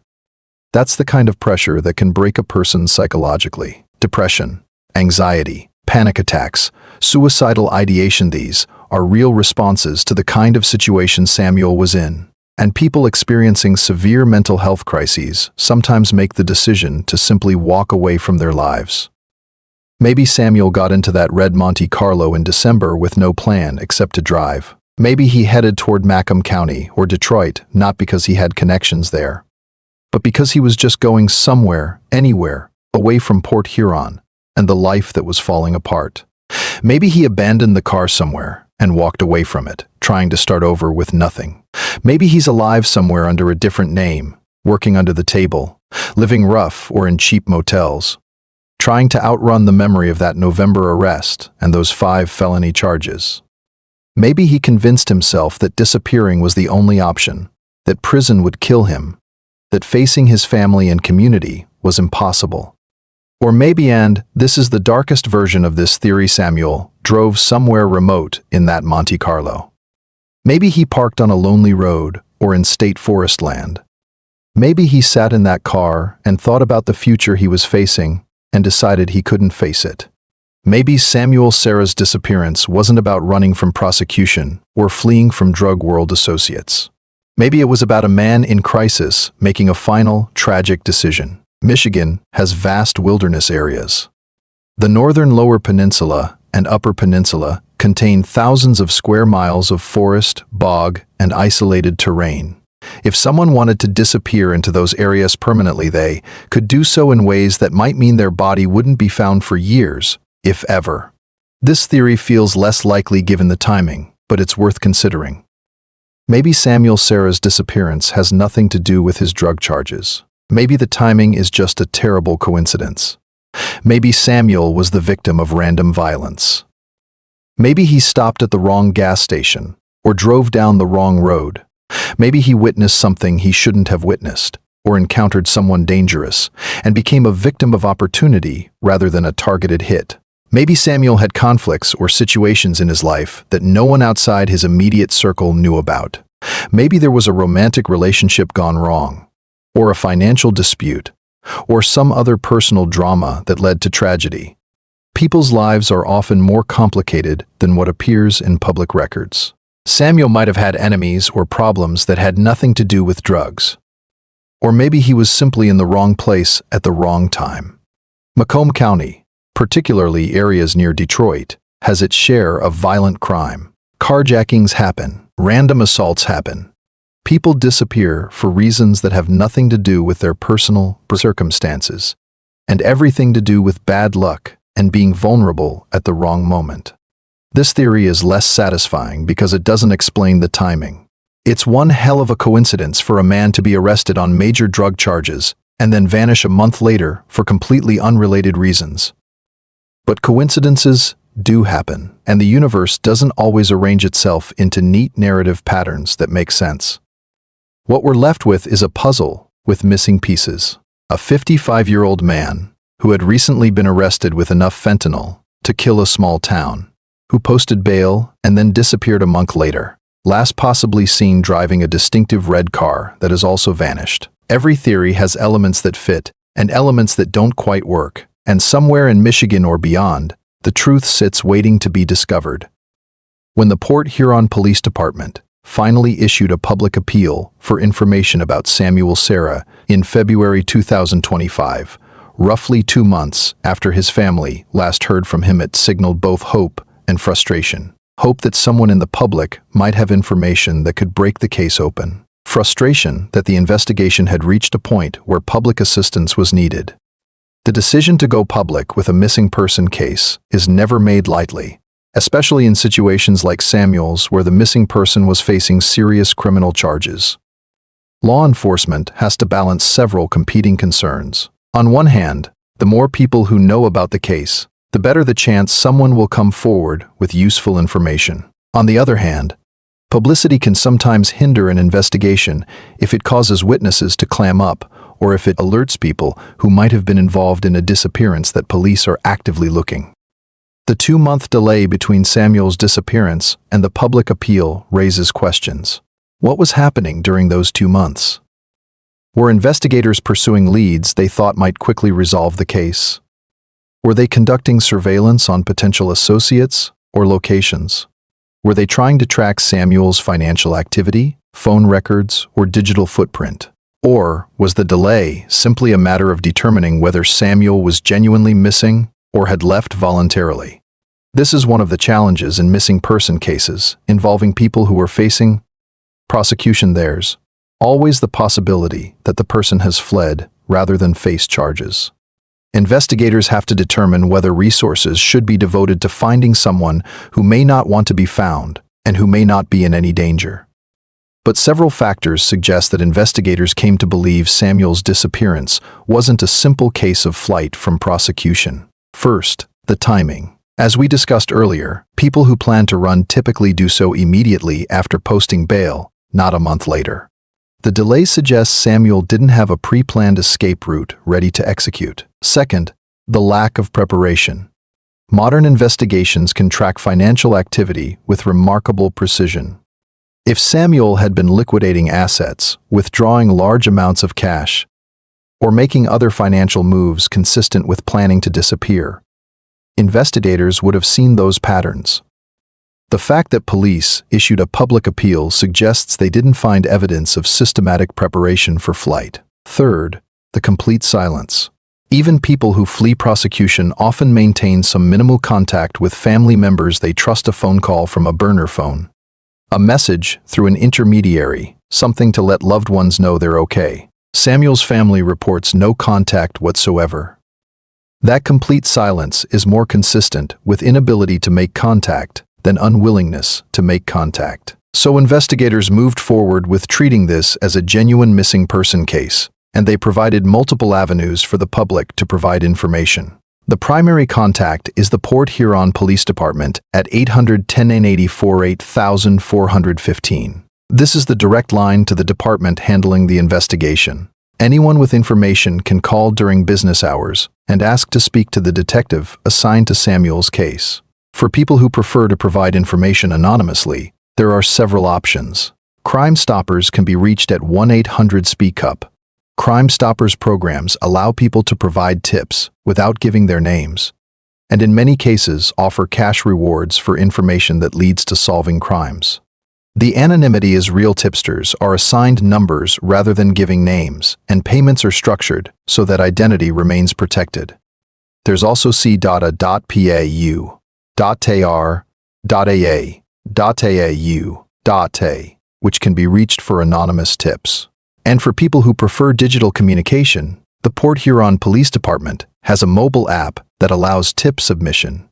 That's the kind of pressure that can break a person psychologically. Depression, anxiety, panic attacks, suicidal ideation. These are real responses to the kind of situation Samuel was in. And people experiencing severe mental health crises sometimes make the decision to simply walk away from their lives. Maybe Samuel got into that red Monte Carlo in December with no plan except to drive. Maybe he headed toward Macomb County or Detroit, not because he had connections there, but because he was just going somewhere, anywhere, away from Port Huron and the life that was falling apart. Maybe he abandoned the car somewhere and walked away from it, trying to start over with nothing. Maybe he's alive somewhere under a different name, working under the table, living rough or in cheap motels, trying to outrun the memory of that November arrest and those 5 felony charges. Maybe he convinced himself that disappearing was the only option, that prison would kill him, that facing his family and community was impossible. Or maybe, and this is the darkest version of this theory, Samuel drove somewhere remote in that Monte Carlo. Maybe he parked on a lonely road or in state forest land. Maybe he sat in that car and thought about the future he was facing and decided he couldn't face it. Maybe Samuel Serra's disappearance wasn't about running from prosecution or fleeing from drug world associates. Maybe it was about a man in crisis making a final, tragic decision. Michigan has vast wilderness areas. The northern Lower Peninsula and Upper Peninsula contain thousands of square miles of forest, bog, and isolated terrain. If someone wanted to disappear into those areas permanently, they could do so in ways that might mean their body wouldn't be found for years, if ever. This theory feels less likely given the timing, but it's worth considering. Maybe Samuel Serra's disappearance has nothing to do with his drug charges. Maybe the timing is just a terrible coincidence. Maybe Samuel was the victim of random violence. Maybe he stopped at the wrong gas station or drove down the wrong road. Maybe he witnessed something he shouldn't have witnessed, or encountered someone dangerous, and became a victim of opportunity rather than a targeted hit. Maybe Samuel had conflicts or situations in his life that no one outside his immediate circle knew about. Maybe there was a romantic relationship gone wrong, or a financial dispute, or some other personal drama that led to tragedy. People's lives are often more complicated than what appears in public records. Samuel might have had enemies or problems that had nothing to do with drugs. Or maybe he was simply in the wrong place at the wrong time. Macomb County, particularly areas near Detroit, has its share of violent crime. Carjackings happen, random assaults happen. People disappear for reasons that have nothing to do with their personal circumstances, and everything to do with bad luck and being vulnerable at the wrong moment. This theory is less satisfying because it doesn't explain the timing. It's one hell of a coincidence for a man to be arrested on major drug charges and then vanish a month later for completely unrelated reasons. But coincidences do happen, and the universe doesn't always arrange itself into neat narrative patterns that make sense. What we're left with is a puzzle with missing pieces. A 55-year-old man who had recently been arrested with enough fentanyl to kill a small town, who posted bail and then disappeared a month later, last possibly seen driving a distinctive red car that has also vanished. Every theory has elements that fit and elements that don't quite work, and somewhere in Michigan or beyond, the truth sits waiting to be discovered. When the Port Huron Police Department finally issued a public appeal for information about Samuel Serra in February 2025, roughly 2 months after his family last heard from him, it signaled both hope and frustration. Hope that someone in the public might have information that could break the case open. Frustration that the investigation had reached a point where public assistance was needed. The decision to go public with a missing person case is never made lightly, especially in situations like Samuel's where the missing person was facing serious criminal charges. Law enforcement has to balance several competing concerns. On one hand, the more people who know about the case, the better the chance someone will come forward with useful information. On the other hand, publicity can sometimes hinder an investigation if it causes witnesses to clam up or if it alerts people who might have been involved in a disappearance that police are actively looking. The 2-month delay between Samuel's disappearance and the public appeal raises questions. What was happening during those 2 months? Were investigators pursuing leads they thought might quickly resolve the case? Were they conducting surveillance on potential associates or locations? Were they trying to track Samuel's financial activity, phone records, or digital footprint? Or was the delay simply a matter of determining whether Samuel was genuinely missing or had left voluntarily? This is one of the challenges in missing person cases involving people who are facing prosecution. There's always the possibility that the person has fled rather than face charges. Investigators have to determine whether resources should be devoted to finding someone who may not want to be found and who may not be in any danger. But several factors suggest that investigators came to believe Samuel's disappearance wasn't a simple case of flight from prosecution. First, the timing. As we discussed earlier, people who plan to run typically do so immediately after posting bail, not a month later. The delay suggests Samuel didn't have a pre-planned escape route ready to execute. Second, the lack of preparation. Modern investigations can track financial activity with remarkable precision. If Samuel had been liquidating assets, withdrawing large amounts of cash, or making other financial moves consistent with planning to disappear, investigators would have seen those patterns. The fact that police issued a public appeal suggests they didn't find evidence of systematic preparation for flight. Third, the complete silence. Even people who flee prosecution often maintain some minimal contact with family members they trust. A phone call from a burner phone, a message through an intermediary, something to let loved ones know they're okay. Samuel's family reports no contact whatsoever. That complete silence is more consistent with inability to make contact than unwillingness to make contact. So investigators moved forward with treating this as a genuine missing person case, and they provided multiple avenues for the public to provide information. The primary contact is the Port Huron Police Department at 800-1084-8415. This is the direct line to the department handling the investigation. Anyone with information can call during business hours and ask to speak to the detective assigned to Samuel's case. For people who prefer to provide information anonymously, there are several options. Crime Stoppers can be reached at 1-800-SPEAK-UP. Crime Stoppers programs allow people to provide tips without giving their names, and in many cases offer cash rewards for information that leads to solving crimes. The anonymity is real tipsters are assigned numbers rather than giving names, and payments are structured so that identity remains protected. There's also c.a.pau, .tar, .aa, .aau, which can be reached for anonymous tips. And for people who prefer digital communication, the Port Huron Police Department has a mobile app that allows tip submission.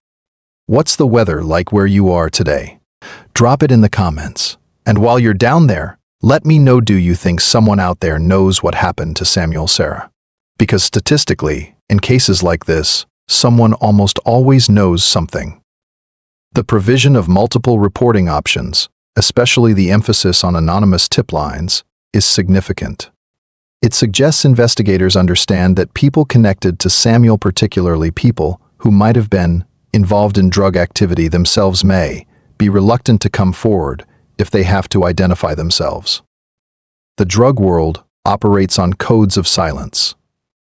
What's the weather like where you are today? Drop it in the comments. And while you're down there, Let me know, do you think someone out there knows what happened to Samuel Serra? Because statistically, in cases like this, someone almost always knows something. The provision of multiple reporting options, especially the emphasis on anonymous tip lines, is significant. It suggests investigators understand that people connected to Samuel, particularly people who might have been involved in drug activity themselves, may be reluctant to come forward if they have to identify themselves. The drug world operates on codes of silence.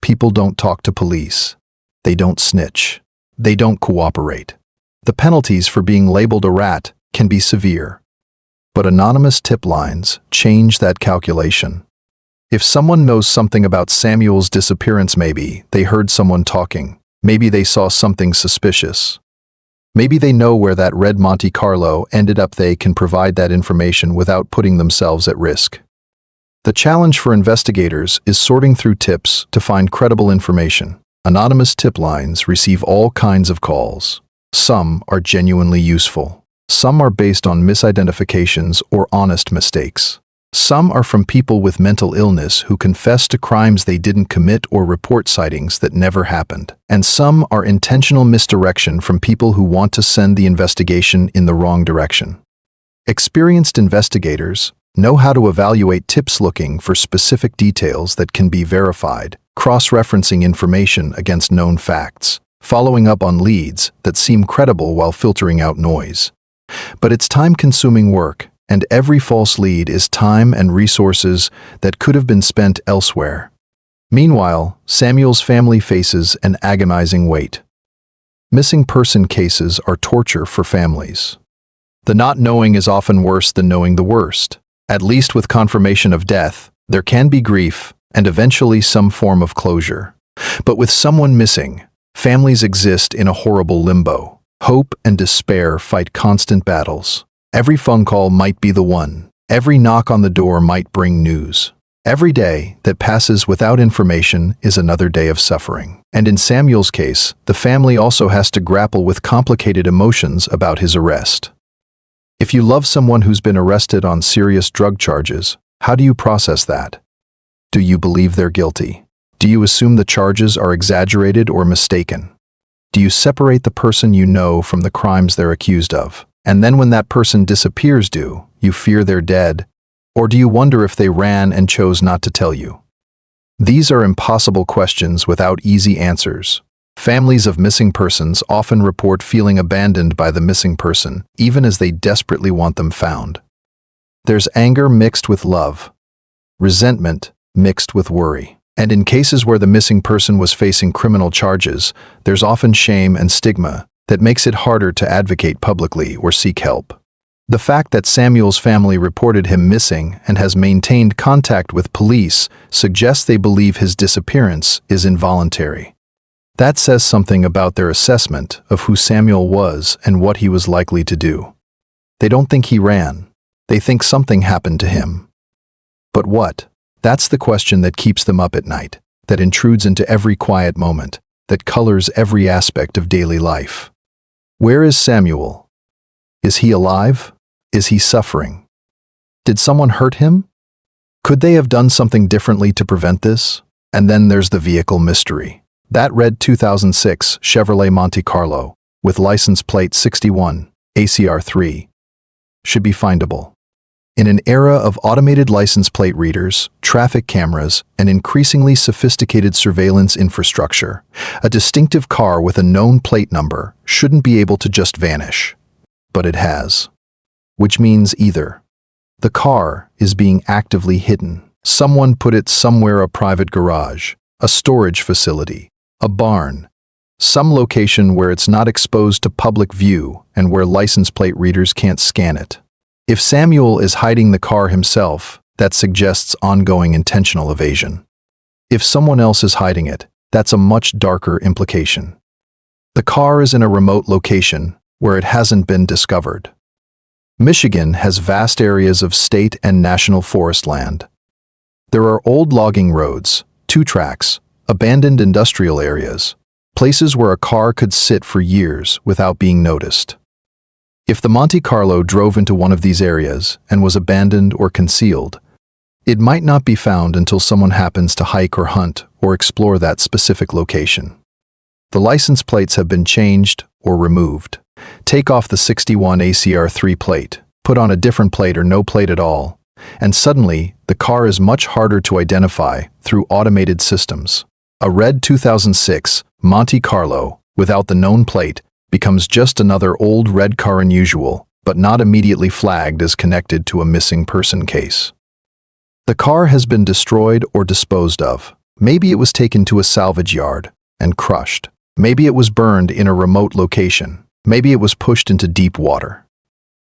People don't talk to police. They don't snitch. They don't cooperate. The penalties for being labeled a rat can be severe. But anonymous tip lines change that calculation. If someone knows something about Samuel's disappearance, maybe they heard someone talking, maybe they saw something suspicious. Maybe they know where that red Monte Carlo ended up, they can provide that information without putting themselves at risk. The challenge for investigators is sorting through tips to find credible information. Anonymous tip lines receive all kinds of calls. Some are genuinely useful. Some are based on misidentifications or honest mistakes. Some are from people with mental illness who confess to crimes they didn't commit or report sightings that never happened. And some are intentional misdirection from people who want to send the investigation in the wrong direction. Experienced investigators know how to evaluate tips looking for specific details that can be verified, cross-referencing information against known facts, following up on leads that seem credible while filtering out noise. But it's time-consuming work, and every false lead is time and resources that could have been spent elsewhere. Meanwhile, Samuel's family faces an agonizing weight. Missing person cases are torture for families. The not knowing is often worse than knowing the worst. At least with confirmation of death, there can be grief and eventually some form of closure. But with someone missing, families exist in a horrible limbo. Hope and despair fight constant battles. Every phone call might be the one. Every knock on the door might bring news. Every day that passes without information is another day of suffering. And in Samuel's case, the family also has to grapple with complicated emotions about his arrest. If you love someone who's been arrested on serious drug charges, how do you process that? Do you believe they're guilty? Do you assume the charges are exaggerated or mistaken? Do you separate the person you know from the crimes they're accused of? And then when that person disappears, do you fear they're dead? Or do you wonder if they ran and chose not to tell you? These are impossible questions without easy answers. Families of missing persons often report feeling abandoned by the missing person, even as they desperately want them found. There's anger mixed with love, resentment mixed with worry. And in cases where the missing person was facing criminal charges, there's often shame and stigma that makes it harder to advocate publicly or seek help. The fact that Samuel's family reported him missing and has maintained contact with police suggests they believe his disappearance is involuntary. That says something about their assessment of who Samuel was and what he was likely to do. They don't think he ran. They think something happened to him. But what? That's the question that keeps them up at night, that intrudes into every quiet moment, that colors every aspect of daily life. Where is Samuel? Is he alive? Is he suffering? Did someone hurt him? Could they have done something differently to prevent this? And then there's the vehicle mystery. That red 2006 Chevrolet Monte Carlo, with license plate 61, ACR3, should be findable. In an era of automated license plate readers, traffic cameras, and increasingly sophisticated surveillance infrastructure, a distinctive car with a known plate number shouldn't be able to just vanish. But it has. Which means either the car is being actively hidden. Someone put it somewhere, a private garage, a storage facility, a barn, some location where it's not exposed to public view and where license plate readers can't scan it. If Samuel is hiding the car himself, that suggests ongoing intentional evasion. If someone else is hiding it, that's a much darker implication. The car is in a remote location where it hasn't been discovered. Michigan has vast areas of state and national forest land. There are old logging roads, 2 tracks, abandoned industrial areas, places where a car could sit for years without being noticed. If the Monte Carlo drove into one of these areas and was abandoned or concealed, it might not be found until someone happens to hike or hunt or explore that specific location. The license plates have been changed or removed. Take off the 61 ACR3 plate, put on a different plate or no plate at all, and suddenly the car is much harder to identify through automated systems. A red 2006 Monte Carlo without the known plate becomes just another old red car unusual, but not immediately flagged as connected to a missing person case. The car has been destroyed or disposed of. Maybe it was taken to a salvage yard and crushed. Maybe it was burned in a remote location. Maybe it was pushed into deep water.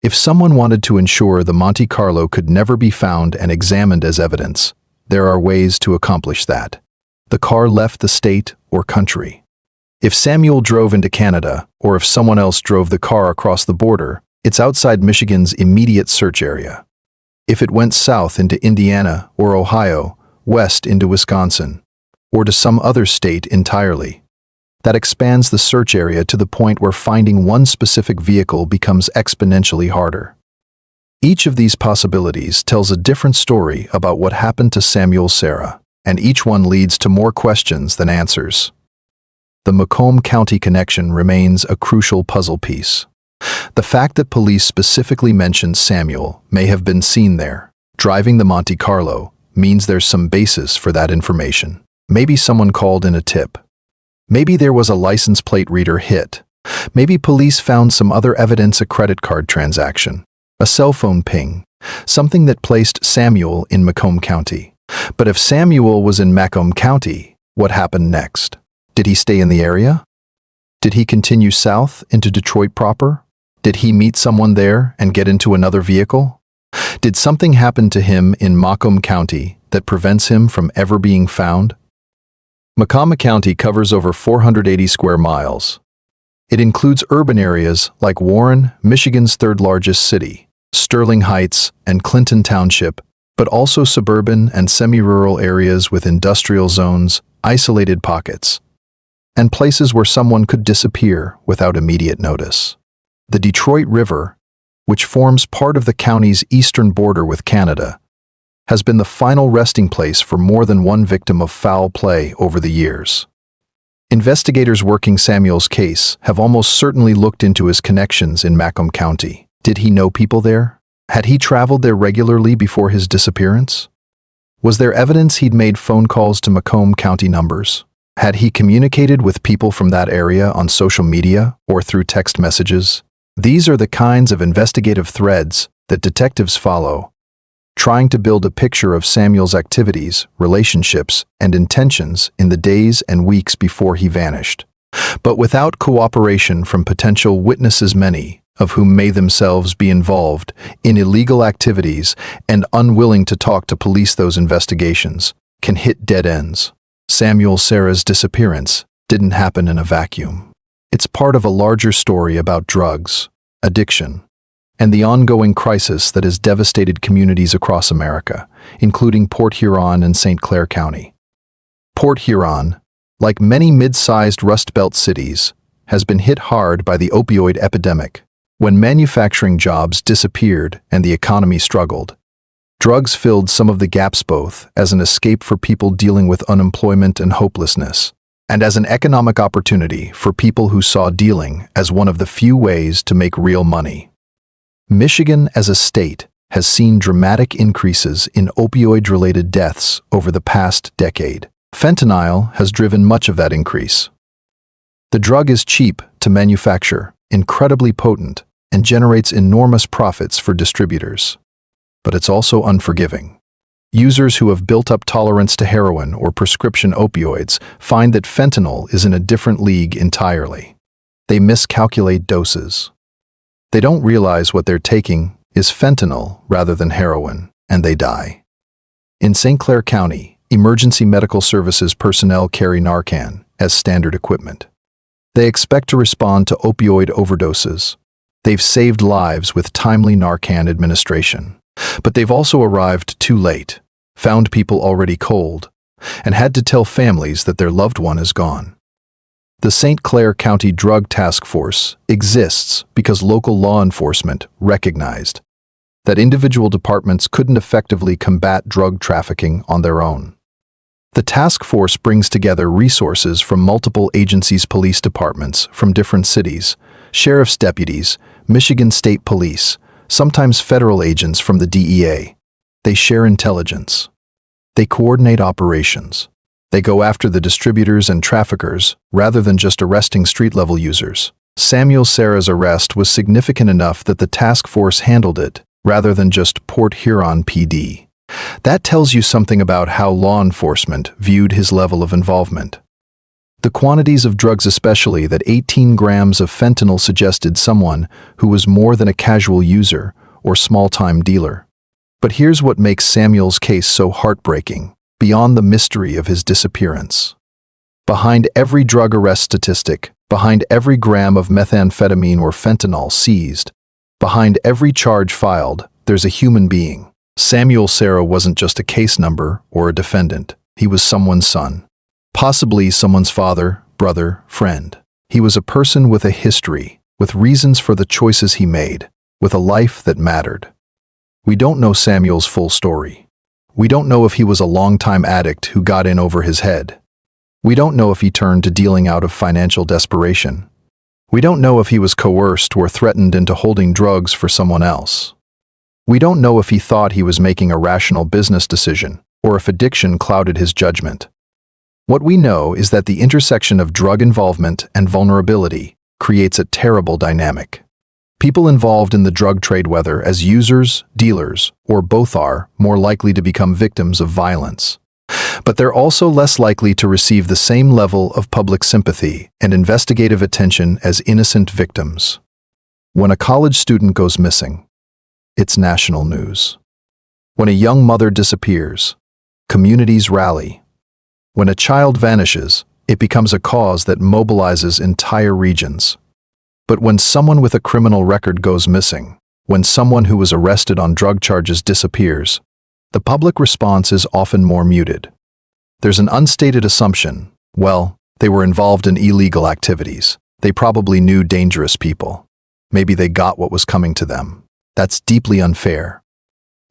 If someone wanted to ensure the Monte Carlo could never be found and examined as evidence, there are ways to accomplish that. The car left the state or country. If Samuel drove into Canada, or if someone else drove the car across the border, it's outside Michigan's immediate search area. If it went south into Indiana or Ohio, west into Wisconsin, or to some other state entirely, that expands the search area to the point where finding one specific vehicle becomes exponentially harder. Each of these possibilities tells a different story about what happened to Samuel Serra, and each one leads to more questions than answers. The Macomb County connection remains a crucial puzzle piece. The fact that police specifically mentioned Samuel may have been seen there, driving the Monte Carlo, means there's some basis for that information. Maybe someone called in a tip. Maybe there was a license plate reader hit. Maybe police found some other evidence, a credit card transaction, a cell phone ping, something that placed Samuel in Macomb County. But if Samuel was in Macomb County, what happened next? Did he stay in the area? Did he continue south into Detroit proper? Did he meet someone there and get into another vehicle? Did something happen to him in Macomb County that prevents him from ever being found? Macomb County covers over 480 square miles. It includes urban areas like Warren, Michigan's third largest city, Sterling Heights, and Clinton Township, but also suburban and semi-rural areas with industrial zones, isolated pockets, and places where someone could disappear without immediate notice. The Detroit River, which forms part of the county's eastern border with Canada, has been the final resting place for more than one victim of foul play over the years. Investigators working Samuel's case have almost certainly looked into his connections in Macomb County. Did he know people there? Had he traveled there regularly before his disappearance? Was there evidence he'd made phone calls to Macomb County numbers? Had he communicated with people from that area on social media or through text messages? These are the kinds of investigative threads that detectives follow, trying to build a picture of Samuel's activities, relationships, and intentions in the days and weeks before he vanished. But without cooperation from potential witnesses, many of whom may themselves be involved in illegal activities and unwilling to talk to police, those investigations can hit dead ends. Samuel Serra's disappearance didn't happen in a vacuum. It's part of a larger story about drugs, addiction, and the ongoing crisis that has devastated communities across America, including Port Huron and St. Clair County. Port Huron, like many mid-sized Rust Belt cities, has been hit hard by the opioid epidemic. When manufacturing jobs disappeared and the economy struggled, drugs filled some of the gaps, both as an escape for people dealing with unemployment and hopelessness, and as an economic opportunity for people who saw dealing as one of the few ways to make real money. Michigan as a state has seen dramatic increases in opioid-related deaths over the past decade. Fentanyl has driven much of that increase. The drug is cheap to manufacture, incredibly potent, and generates enormous profits for distributors. But it's also unforgiving. Users who have built up tolerance to heroin or prescription opioids find that fentanyl is in a different league entirely. They miscalculate doses. They don't realize what they're taking is fentanyl rather than heroin, and they die. In St. Clair County, emergency medical services personnel carry Narcan as standard equipment. They expect to respond to opioid overdoses. They've saved lives with timely Narcan administration. But they've also arrived too late, found people already cold, and had to tell families that their loved one is gone. The St. Clair County Drug Task Force exists because local law enforcement recognized that individual departments couldn't effectively combat drug trafficking on their own. The task force brings together resources from multiple agencies' police departments from different cities, sheriff's deputies, Michigan State Police, sometimes federal agents from the DEA. They share intelligence. They coordinate operations. They go after the distributors and traffickers rather than just arresting street-level users. Samuel Serra's arrest was significant enough that the task force handled it rather than just Port Huron PD. That tells you something about how law enforcement viewed his level of involvement. The quantities of drugs, especially that 18 grams of fentanyl, suggested someone who was more than a casual user or small-time dealer. But here's what makes Samuel's case so heartbreaking, beyond the mystery of his disappearance. Behind every drug arrest statistic, behind every gram of methamphetamine or fentanyl seized, behind every charge filed, there's a human being. Samuel Serra wasn't just a case number or a defendant. He was someone's son. Possibly someone's father, brother, friend. He was a person with a history, with reasons for the choices he made, with a life that mattered. We don't know Samuel's full story. We don't know if he was a longtime addict who got in over his head. We don't know if he turned to dealing out of financial desperation. We don't know if he was coerced or threatened into holding drugs for someone else. We don't know if he thought he was making a rational business decision or if addiction clouded his judgment. What we know is that the intersection of drug involvement and vulnerability creates a terrible dynamic. People involved in the drug trade, whether as users, dealers, or both, are more likely to become victims of violence. But they're also less likely to receive the same level of public sympathy and investigative attention as innocent victims. When a college student goes missing, it's national news. When a young mother disappears, communities rally. When a child vanishes, it becomes a cause that mobilizes entire regions. But when someone with a criminal record goes missing, when someone who was arrested on drug charges disappears, the public response is often more muted. There's an unstated assumption: well, they were involved in illegal activities. They probably knew dangerous people. Maybe they got what was coming to them. That's deeply unfair.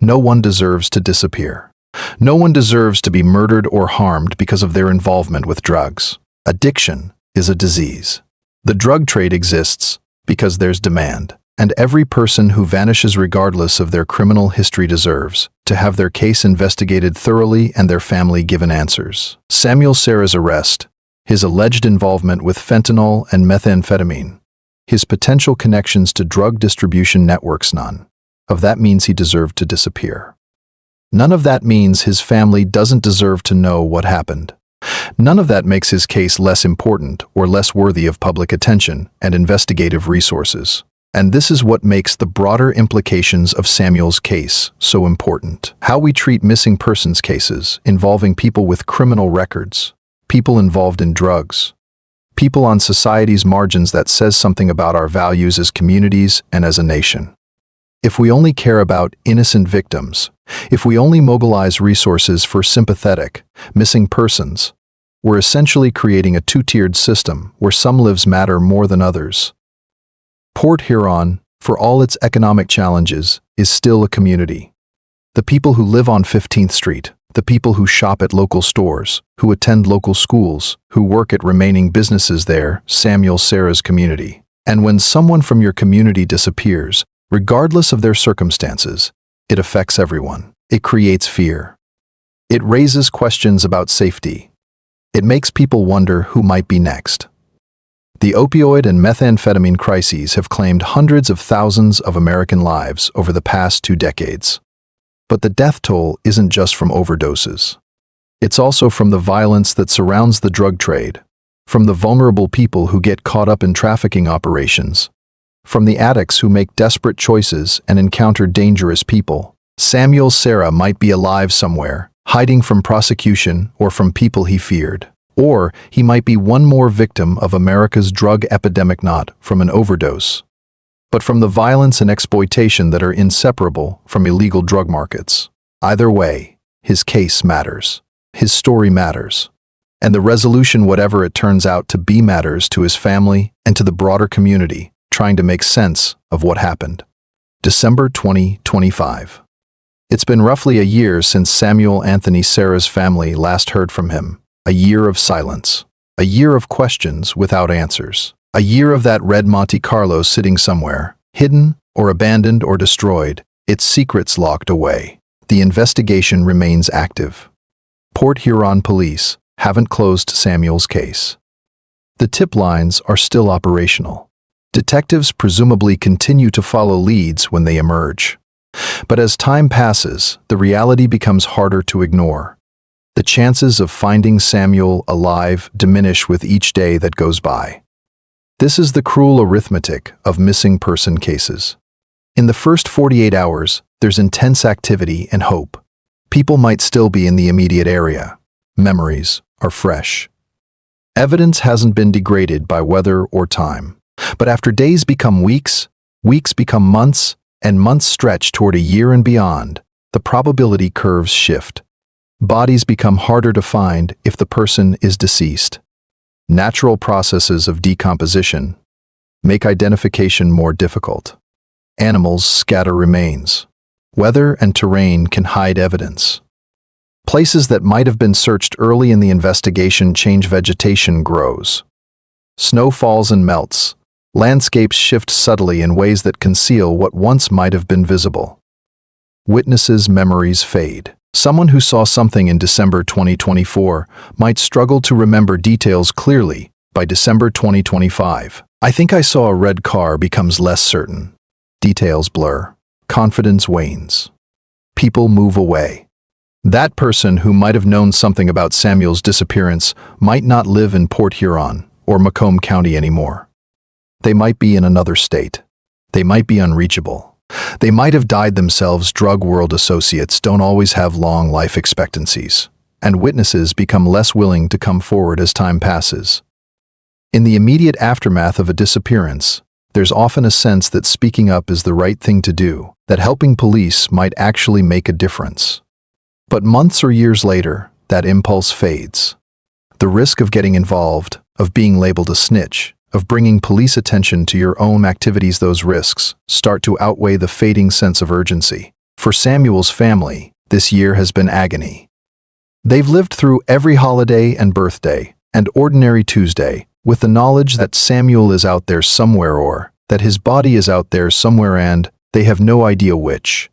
No one deserves to disappear. No one deserves to be murdered or harmed because of their involvement with drugs. Addiction is a disease. The drug trade exists because there's demand, and every person who vanishes regardless of their criminal history deserves to have their case investigated thoroughly and their family given answers. Samuel Serra's arrest, his alleged involvement with fentanyl and methamphetamine, his potential connections to drug distribution networks, none of that means he deserved to disappear. None of that means his family doesn't deserve to know what happened. None of that makes his case less important or less worthy of public attention and investigative resources. And this is what makes the broader implications of Samuel's case so important. How we treat missing persons cases involving people with criminal records, people involved in drugs, people on society's margins, that says something about our values as communities and as a nation. If we only care about innocent victims, if we only mobilize resources for sympathetic, missing persons, we're essentially creating a two-tiered system where some lives matter more than others. Port Huron, for all its economic challenges, is still a community. The people who live on 15th Street, the people who shop at local stores, who attend local schools, who work at remaining businesses there, Samuel Serra's community. And when someone from your community disappears, regardless of their circumstances, it affects everyone. It creates fear. It raises questions about safety. It makes people wonder who might be next. The opioid and methamphetamine crises have claimed hundreds of thousands of American lives over the past 2 decades. But the death toll isn't just from overdoses. It's also from the violence that surrounds the drug trade, from the vulnerable people who get caught up in trafficking operations, from the addicts who make desperate choices and encounter dangerous people. Samuel Serra might be alive somewhere, hiding from prosecution or from people he feared. Or he might be one more victim of America's drug epidemic, not from an overdose, but from the violence and exploitation that are inseparable from illegal drug markets. Either way, his case matters. His story matters. And the resolution, whatever it turns out to be, matters to his family and to the broader community trying to make sense of what happened. December 2025. It's been roughly a year since Samuel Anthony Serra's family last heard from him. A year of silence. A year of questions without answers. A year of that red Monte Carlo sitting somewhere, hidden or abandoned or destroyed, its secrets locked away. The investigation remains active. Port Huron police haven't closed Samuel's case. The tip lines are still operational. Detectives presumably continue to follow leads when they emerge. But as time passes, the reality becomes harder to ignore. The chances of finding Samuel alive diminish with each day that goes by. This is the cruel arithmetic of missing person cases. In the first 48 hours, there's intense activity and hope. People might still be in the immediate area. Memories are fresh. Evidence hasn't been degraded by weather or time. But after days become weeks, weeks become months, and months stretch toward a year and beyond, the probability curves shift. Bodies become harder to find if the person is deceased. Natural processes of decomposition make identification more difficult. Animals scatter remains. Weather and terrain can hide evidence. Places that might have been searched early in the investigation change, vegetation grows. Snow falls and melts. Landscapes shift subtly in ways that conceal what once might have been visible. Witnesses' memories fade. Someone who saw something in December 2024 might struggle to remember details clearly by December 2025. "I think I saw a red car" becomes less certain. Details blur. Confidence wanes. People move away. That person who might have known something about Samuel's disappearance might not live in Port Huron or Macomb County anymore. They might be in another state. They might be unreachable. They might have died themselves. Drug world associates don't always have long life expectancies, and witnesses become less willing to come forward as time passes. In the immediate aftermath of a disappearance, there's often a sense that speaking up is the right thing to do, that helping police might actually make a difference. But months or years later, that impulse fades. The risk of getting involved, of being labeled a snitch, of bringing police attention to your own activities, those risks start to outweigh the fading sense of urgency. For Samuel's family, this year has been agony. They've lived through every holiday and birthday and ordinary Tuesday with the knowledge that Samuel is out there somewhere, or that his body is out there somewhere, and they have no idea which.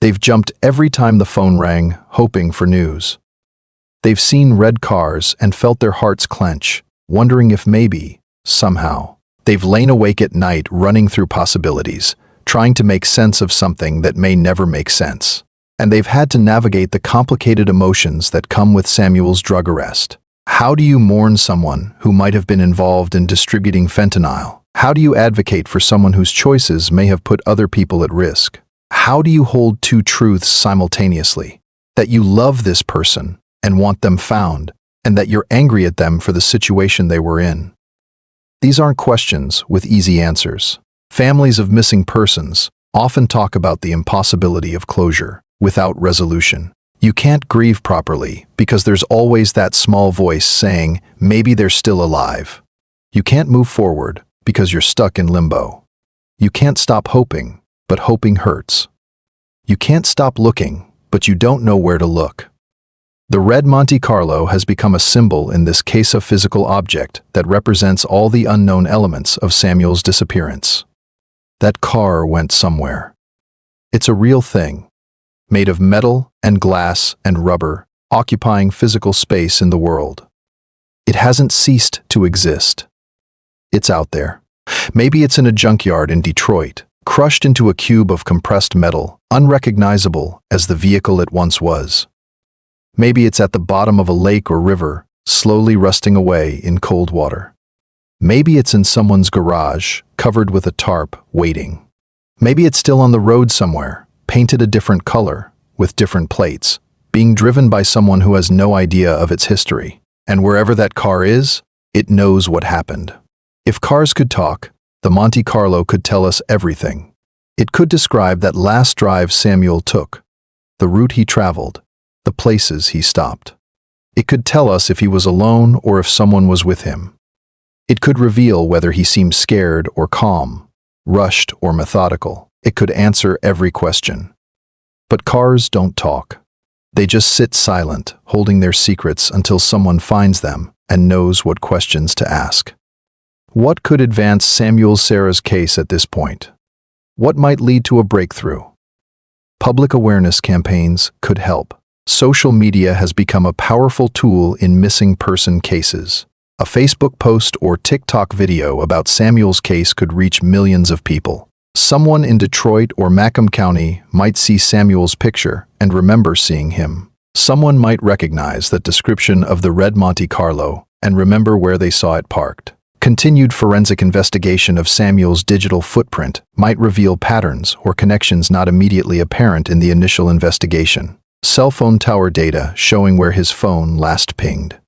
They've jumped every time the phone rang, hoping for news. They've seen red cars and felt their hearts clench, wondering if maybe, somehow. They've lain awake at night running through possibilities, trying to make sense of something that may never make sense. And they've had to navigate the complicated emotions that come with Samuel's drug arrest. How do you mourn someone who might have been involved in distributing fentanyl? How do you advocate for someone whose choices may have put other people at risk? How do you hold two truths simultaneously? That you love this person and want them found, and that you're angry at them for the situation they were in. These aren't questions with easy answers. Families of missing persons often talk about the impossibility of closure without resolution. You can't grieve properly because there's always that small voice saying, maybe they're still alive. You can't move forward because you're stuck in limbo. You can't stop hoping, but hoping hurts. You can't stop looking, but you don't know where to look. The red Monte Carlo has become a symbol in this case, a physical object that represents all the unknown elements of Samuel's disappearance. That car went somewhere. It's a real thing, made of metal and glass and rubber, occupying physical space in the world. It hasn't ceased to exist. It's out there. Maybe it's in a junkyard in Detroit, crushed into a cube of compressed metal, unrecognizable as the vehicle it once was. Maybe it's at the bottom of a lake or river, slowly rusting away in cold water. Maybe it's in someone's garage, covered with a tarp, waiting. Maybe it's still on the road somewhere, painted a different color, with different plates, being driven by someone who has no idea of its history. And wherever that car is, it knows what happened. If cars could talk, the Monte Carlo could tell us everything. It could describe that last drive Samuel took, the route he traveled, the places he stopped. It could tell us if he was alone or if someone was with him. It could reveal whether he seemed scared or calm, rushed or methodical. It could answer every question. But cars don't talk. They just sit silent, holding their secrets until someone finds them and knows what questions to ask. What could advance Samuel Serra's case at this point? What might lead to a breakthrough? Public awareness campaigns could help. Social media has become a powerful tool in missing person cases. A Facebook post or TikTok video about Samuel's case could reach millions of people. Someone in Detroit or Macomb County might see Samuel's picture and remember seeing him. Someone might recognize that description of the red Monte Carlo and remember where they saw it parked. Continued forensic investigation of Samuel's digital footprint might reveal patterns or connections not immediately apparent in the initial investigation. Cell phone tower data showing where his phone last pinged.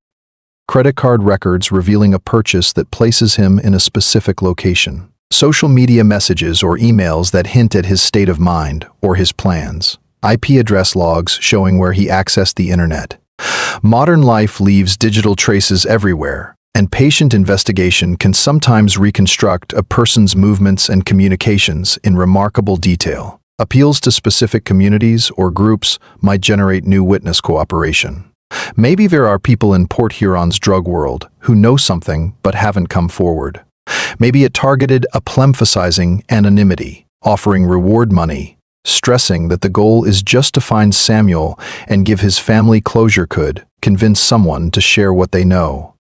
Credit card records revealing a purchase that places him in a specific location. Social media messages or emails that hint at his state of mind or his plans. IP address logs showing where he accessed the internet. Modern life leaves digital traces everywhere, and patient investigation can sometimes reconstruct a person's movements and communications in remarkable detail. Appeals to specific communities or groups might generate new witness cooperation. Maybe there are people in Port Huron's drug world who know something but haven't come forward. Maybe it targeted emphasizing anonymity, offering reward money, stressing that the goal is just to find Samuel and give his family closure could convince someone to share what they know.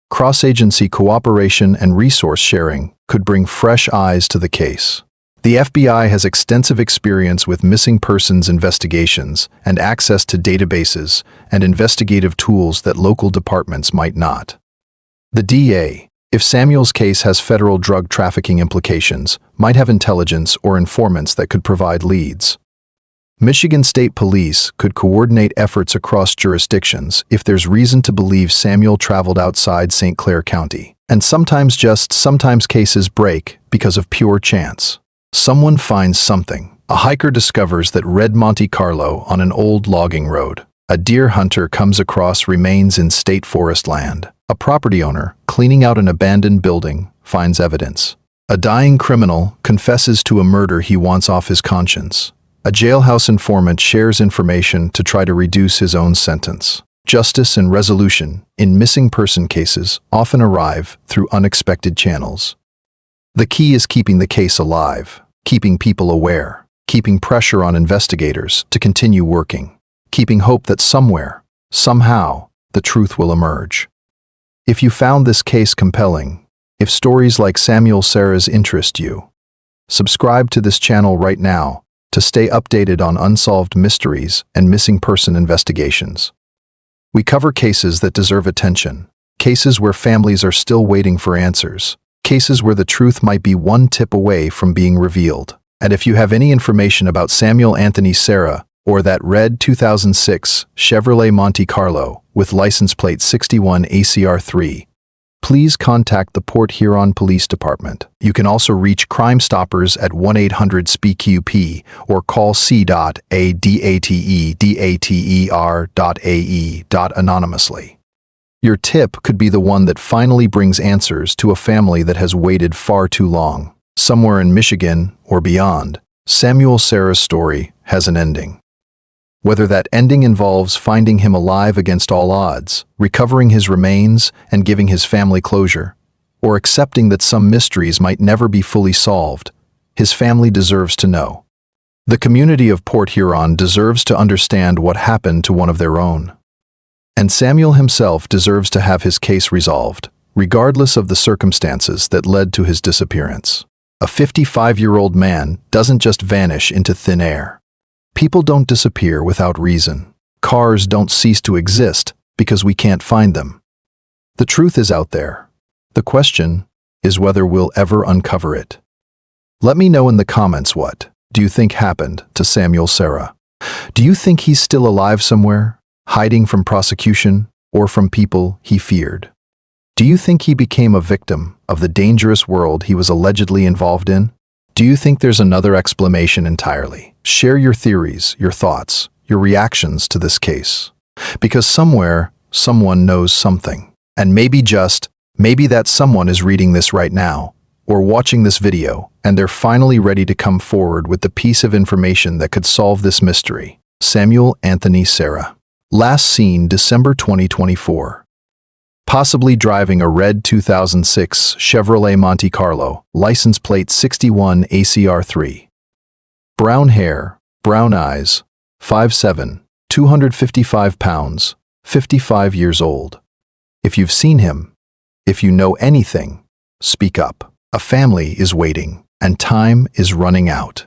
Cross-agency cooperation and resource sharing could bring fresh eyes to the case. The FBI has extensive experience with missing persons investigations and access to databases and investigative tools that local departments might not. The DA, if Samuel's case has federal drug trafficking implications, might have intelligence or informants that could provide leads. Michigan State Police could coordinate efforts across jurisdictions if there's reason to believe Samuel traveled outside St. Clair County. And sometimes cases break because of pure chance. Someone finds something. A hiker discovers that red Monte Carlo on an old logging road. A deer hunter comes across remains in state forest land. A property owner, cleaning out an abandoned building, finds evidence. A dying criminal confesses to a murder he wants off his conscience. A jailhouse informant shares information to try to reduce his own sentence. Justice and resolution in missing person cases often arrive through unexpected channels. The key is keeping the case alive, keeping people aware, keeping pressure on investigators to continue working, keeping hope that somewhere, somehow, the truth will emerge. If you found this case compelling, if stories like Samuel Serra's interest you, subscribe to this channel right now to stay updated on unsolved mysteries and missing person investigations. We cover cases that deserve attention, cases where families are still waiting for answers, cases where the truth might be one tip away from being revealed. And if you have any information about Samuel Anthony Serra or that red 2006 Chevrolet Monte Carlo with license plate 61 ACR3, please contact the Port Huron Police Department. You can also reach Crime Stoppers at 1-800-SPEAK-UP or call c.adateder.ae. anonymously. Your tip could be the one that finally brings answers to a family that has waited far too long. Somewhere in Michigan or beyond, Samuel Serra's story has an ending. Whether that ending involves finding him alive against all odds, recovering his remains and giving his family closure, or accepting that some mysteries might never be fully solved, his family deserves to know. The community of Port Huron deserves to understand what happened to one of their own. And Samuel himself deserves to have his case resolved, regardless of the circumstances that led to his disappearance. A 55-year-old man doesn't just vanish into thin air. People don't disappear without reason. Cars don't cease to exist because we can't find them. The truth is out there. The question is whether we'll ever uncover it. Let me know in the comments what do you think happened to Samuel Serra? Do you think he's still alive somewhere, hiding from prosecution or from people he feared? Do you think he became a victim of the dangerous world he was allegedly involved in? Do you think there's another explanation entirely? Share your theories, your thoughts, your reactions to this case. Because somewhere, someone knows something. And maybe that someone is reading this right now, or watching this video, and they're finally ready to come forward with the piece of information that could solve this mystery. Samuel Anthony Serra. Last seen December 2024. Possibly driving a red 2006 Chevrolet Monte Carlo, license plate 61 ACR3. Brown hair, brown eyes, 5'7", 255 pounds, 55 years old. If you've seen him, if you know anything, speak up. A family is waiting, and time is running out.